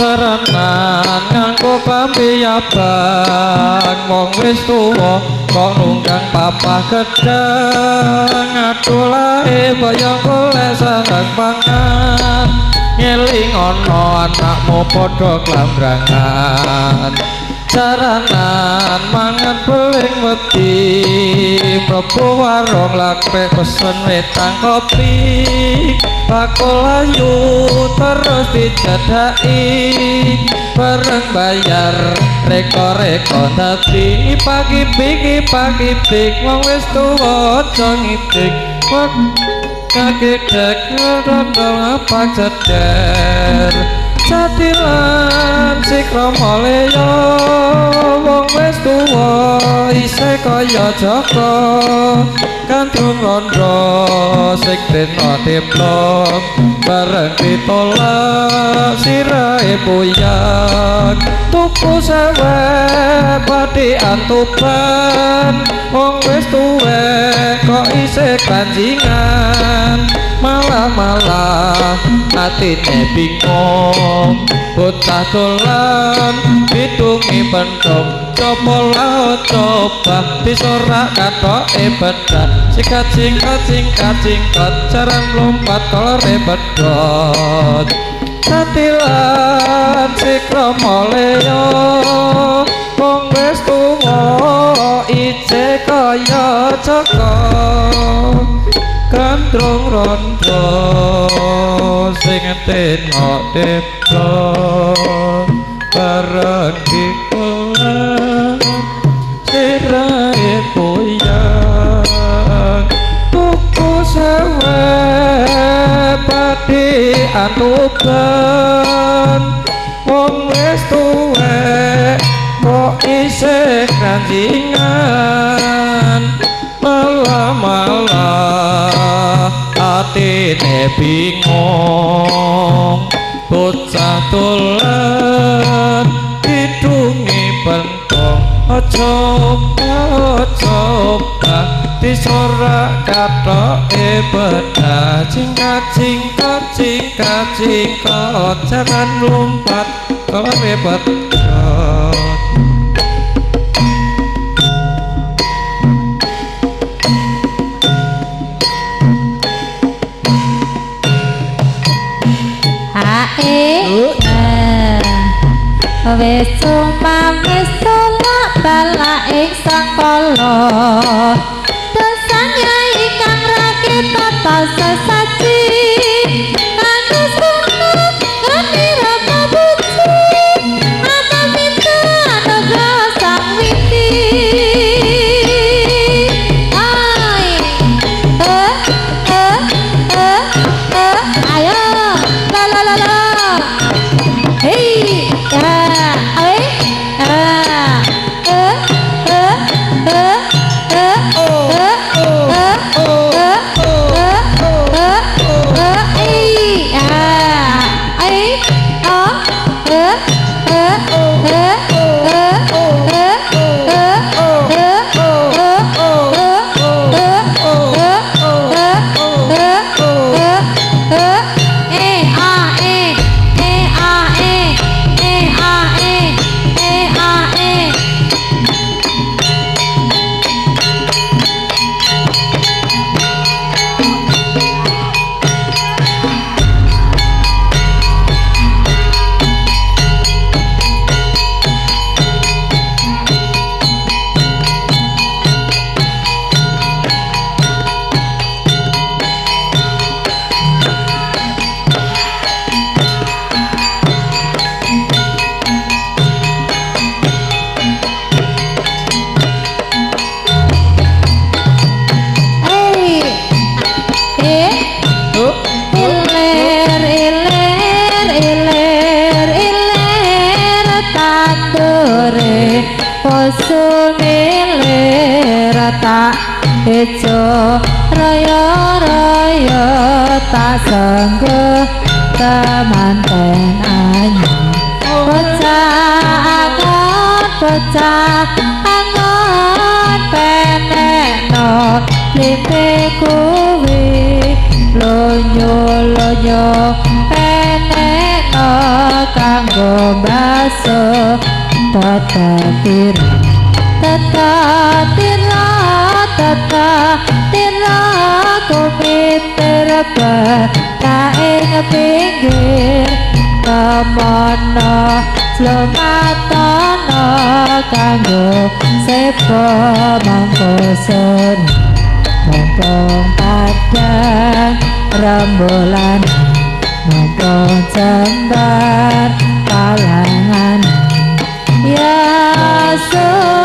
Saranan nganggo pambiyaban wong wis tuwa kok nunggang papah gedang adulae bayang golek sandang pangan ngeling ana anakmu padha klambrangan saranan mangan beling wedi mlebu warung lakpe pesen wetang kopi bakul ayu terus dijadaki bareng bayar reko-reko dadi pagi-pagi wong wis tuwa aja ngitik kakek ngodong apa ceder jadilan si kromoleyo wong wis tuwa isih kaya Joko kandung rondo sing dena diplom bareng ditolak sirahe puyang tuku sewe pati antuban wong wis tuwe kok isih kanjingan malah atine bingung bocah dolan bidungi pentung coba coba disorak katoke bedak singkat jaran lompat kolore bedot satilan si kromoleyo wong wis tuwa ije kaya Joko kandrung rondo sing tenok diplom bareng dikelan sirahe puyang tuku sewe pati antuban wong wis tuwek kok isih kanjingan malah atine bingung bocah dolan kidungi pentong coba disorak katoke bedak cingkat jangan lompat kolore bedot wis cuma wis tolak bala ing sangkala dosanya ingkang rakit tata sesaji kanggo sunat kanira kabuci apa minta anugrah sang witi ayo la la la la hey milir tak ijo raya raya tak sengguh temanten anyu pecah angon penekno limpe kuwi lonyo lonyo penekno kanggo baso tetatir kumiter kaing pinggir kemono slumatono kanggo sepo mangkosun mumpung padang rembulan mumpung jembar kalangan ya surah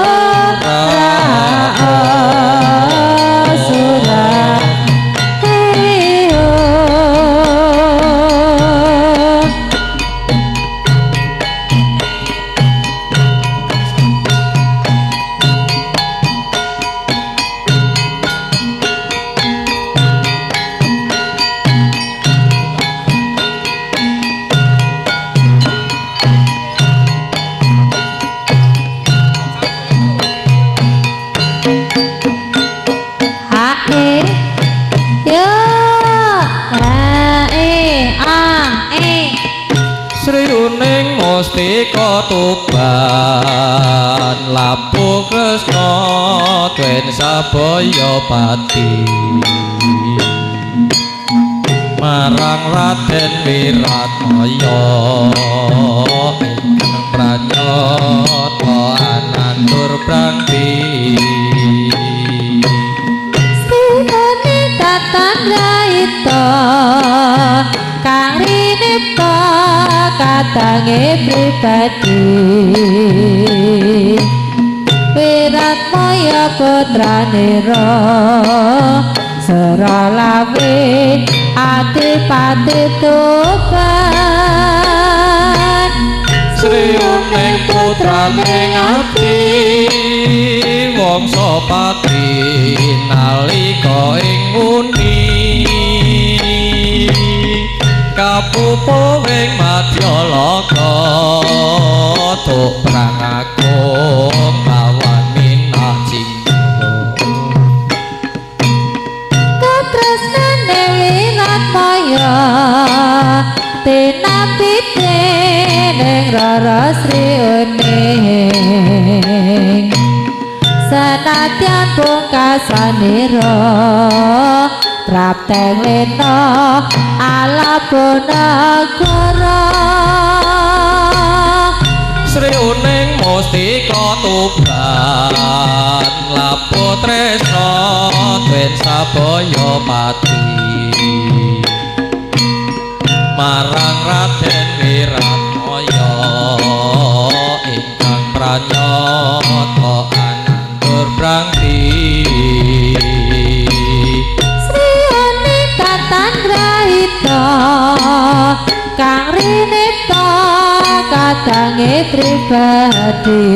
Mustika Tuban labuh Kresna tuen sabaya pati marang Raden Wiratmaya ingkang pranyata anandur brangti Srihani tatan raita kang rinipta katange pribadi Wiratmaya putranira Seralawe Adipati Tuban Sri Uning putraning abdi Wangsa pati nalika ing nguni kapupuh ing Madyalaka tuk prangagung lawan minah cinggo katresnane Wiratmaya tinapite ning Rara Sri Uning senadyan pungkasanira prapteng lena Alabonagara Sri Uning Mustika Tuban labuh tresna tuen sabaya pati marang Raden Wiratmaya ingkang pranyata anandur brangti kang rinipta katange pribadi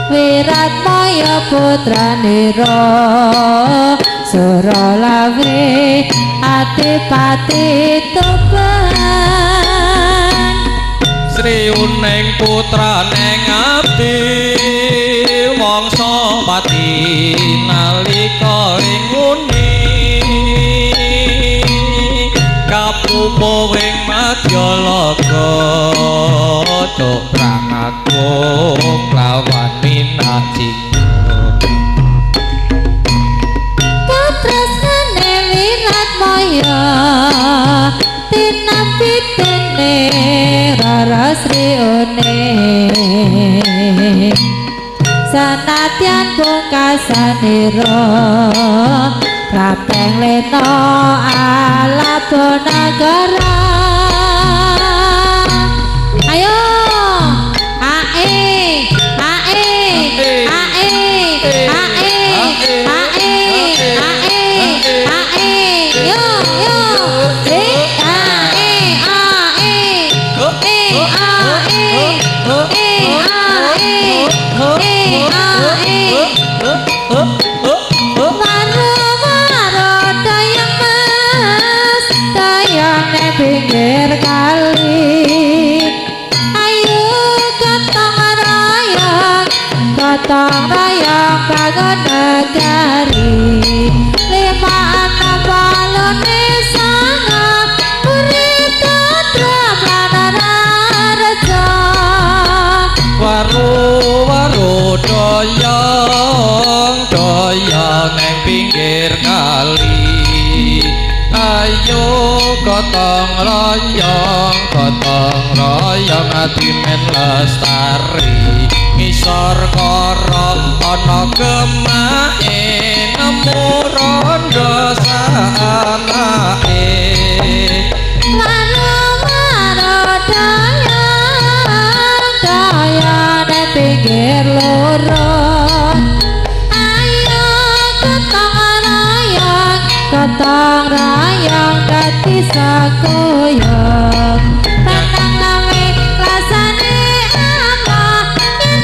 Wiratmaya putranira Suralawe Adipati Tuban Sri Uning putraning abdi Wangsa pati nalika ing nguni kapupuh ing Madyalaka tuk prangagung lawan minah cinggo katresnane Wiratmaya tinapitene Rara Sri Uning sanadyan pungkasanira prapteng lena Alabonagara ayo ae yo gotong royong bangun negari lima enam balone sana urip tentrem lan rejo waru doyong neng pinggir kali ayo gotong royong ati men lestari ngisor karo ana gemae nemu rondo sanake daya neng pinggir loro ayo gotong royong dadi sakoyong tenang nawe rasane apa yen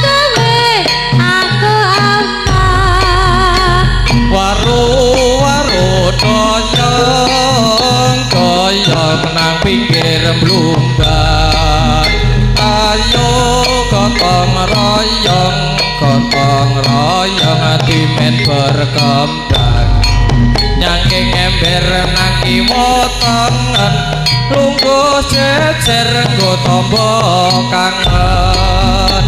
kowe aku apa waru doyong nang pinggir mlumban ayo gotong royong ati men berkembang nyangking ember nang kiwa tangan lungguh jejer nggo tombo kangen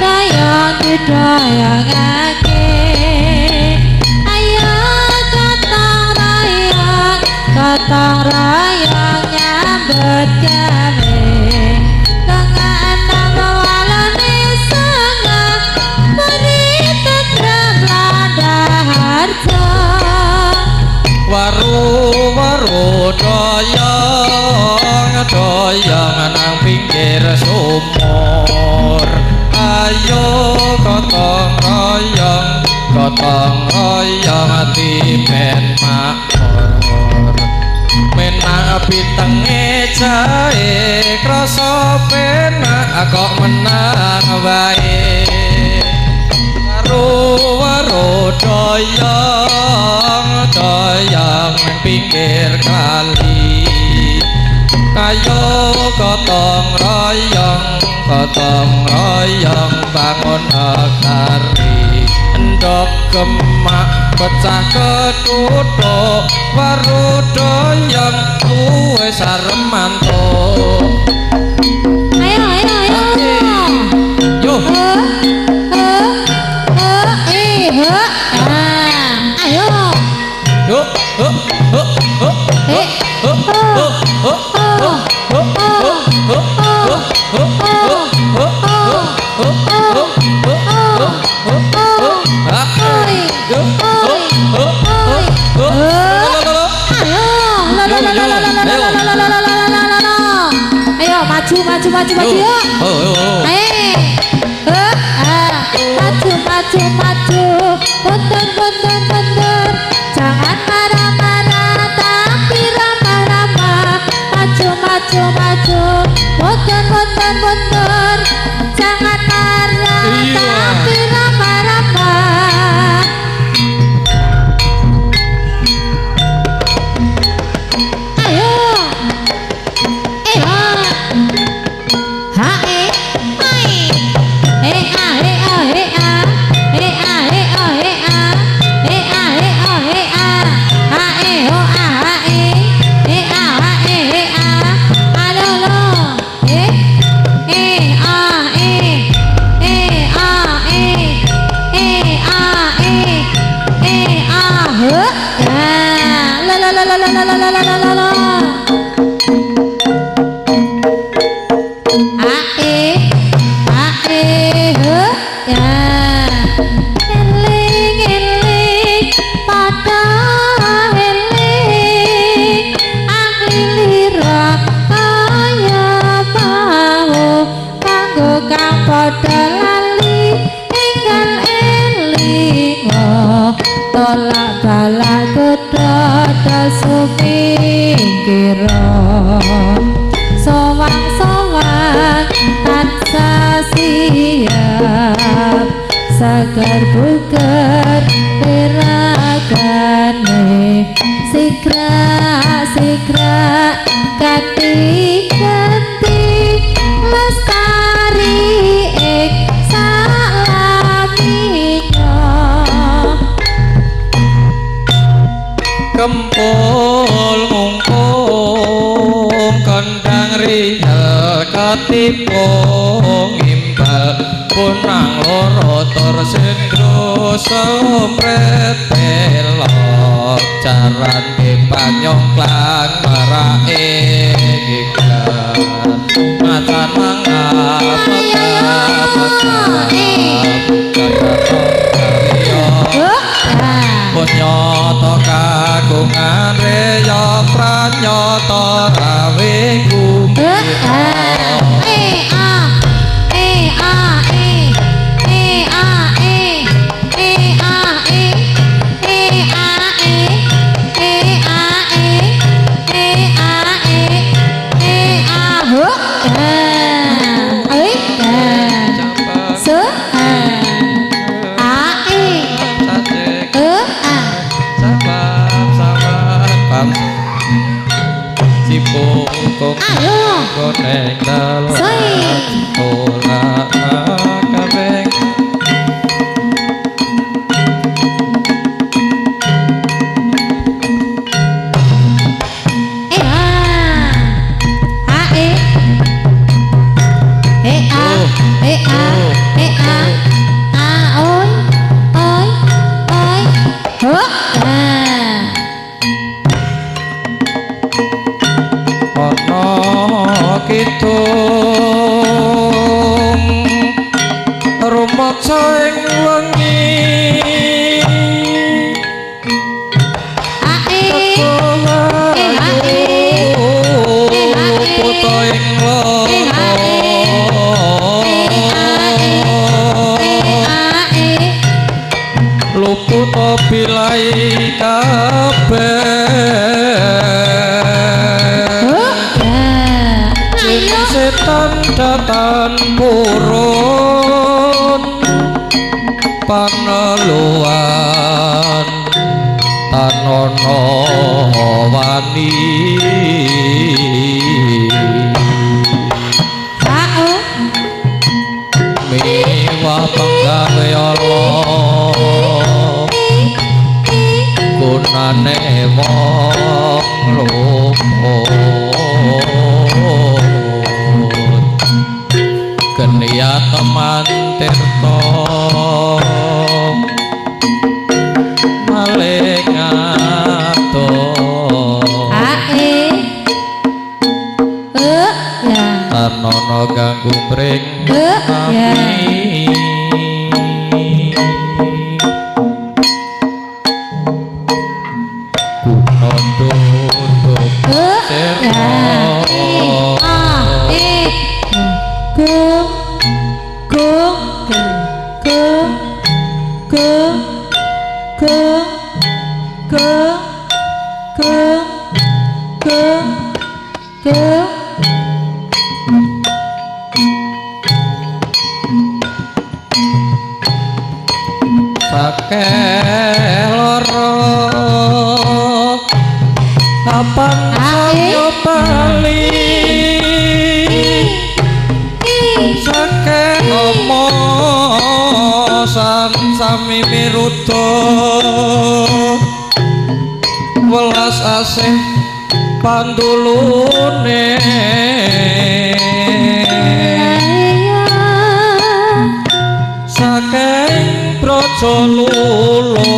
royong didoyongake ayo gotong royong nyambut gawe lengan nang walane sangat muni tentrem lada harjo waru doyong nang pinggir sumur ayo gotong royong ati men makmur menak pitenge jae krasa penak kok menang wae waru doyong nang pinggir kali ayo gotong royong bangun negari endok gemak pecah ketutuk waru doyong kuwe saremanto ayo yo ayo yo ayo maju mundur jangan marah-marah tapi ramah-ramah maju mundur jangan marah tapi ramah-ramah ayo tolak balak gedhe supingkira sowang-sowang tansah siap sagar bugar piragane sigra ganti katipung imbal punang loro tur sendro sompret pelok jaran dipanyongklang marake gigan macan mangap punyata kagungan reya pranyata rawe gumira Koneng dalam tolak kabeh kitung rumaksa ing wengi puto ing luput bilai kabeh setan datan purun paneluan tanono wani miwa penggawe Allah gunane wong luput genia teman tirto malengato tanono ganggu bring nami kuno duduk Kapan saya bali sake omosan sami miruto welas asih pandulune saking praja lulut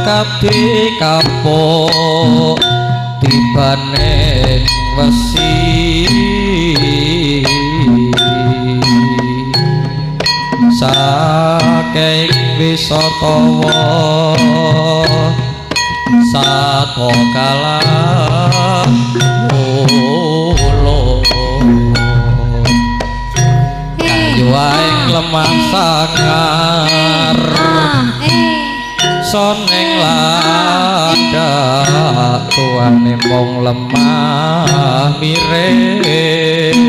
kabeh kapok tibane wesi saking wisatawa sato kalah ulo kayu aing lemah sangar soneng landak tuane mong lemah miring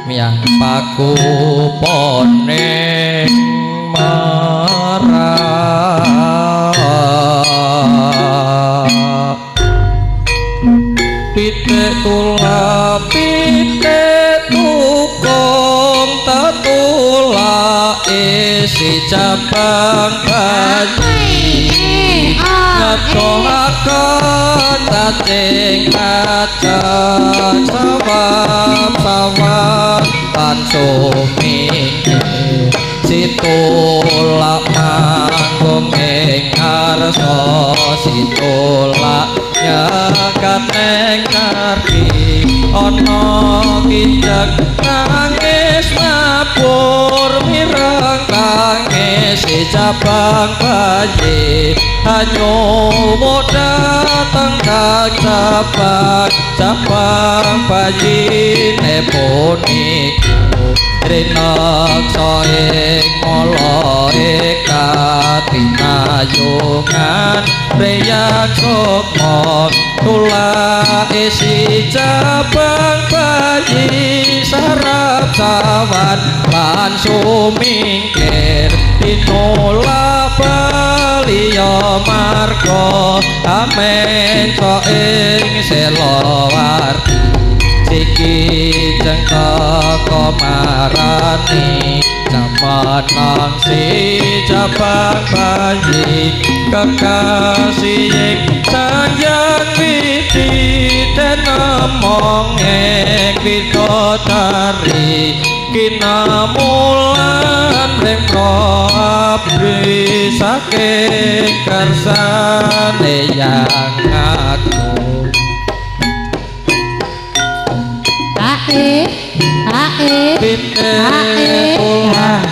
miang paku poneng marah pitik tula pitik tukung tatula isi cabang bayi ngetohaken cing kaca sawab sawab pan sumingkir situlak manggung ing ngarsa situlak nyekat ing karki ana kijak nangis mabur mireng nangis cabang bayi hanyo moda tengkak cabang bayi neponiku rinak soing moloe katinayungan reyak sokmo tula isi cabang bayi sarap sawan lan sumingkir tinula baliya marga amen soing selowarti siki jengka marani jaman nang si cabang bayi kekasih sayang witi dan omong widodari kinamulan rengko abri saking kersane yang aku ae Binte ae Tuhan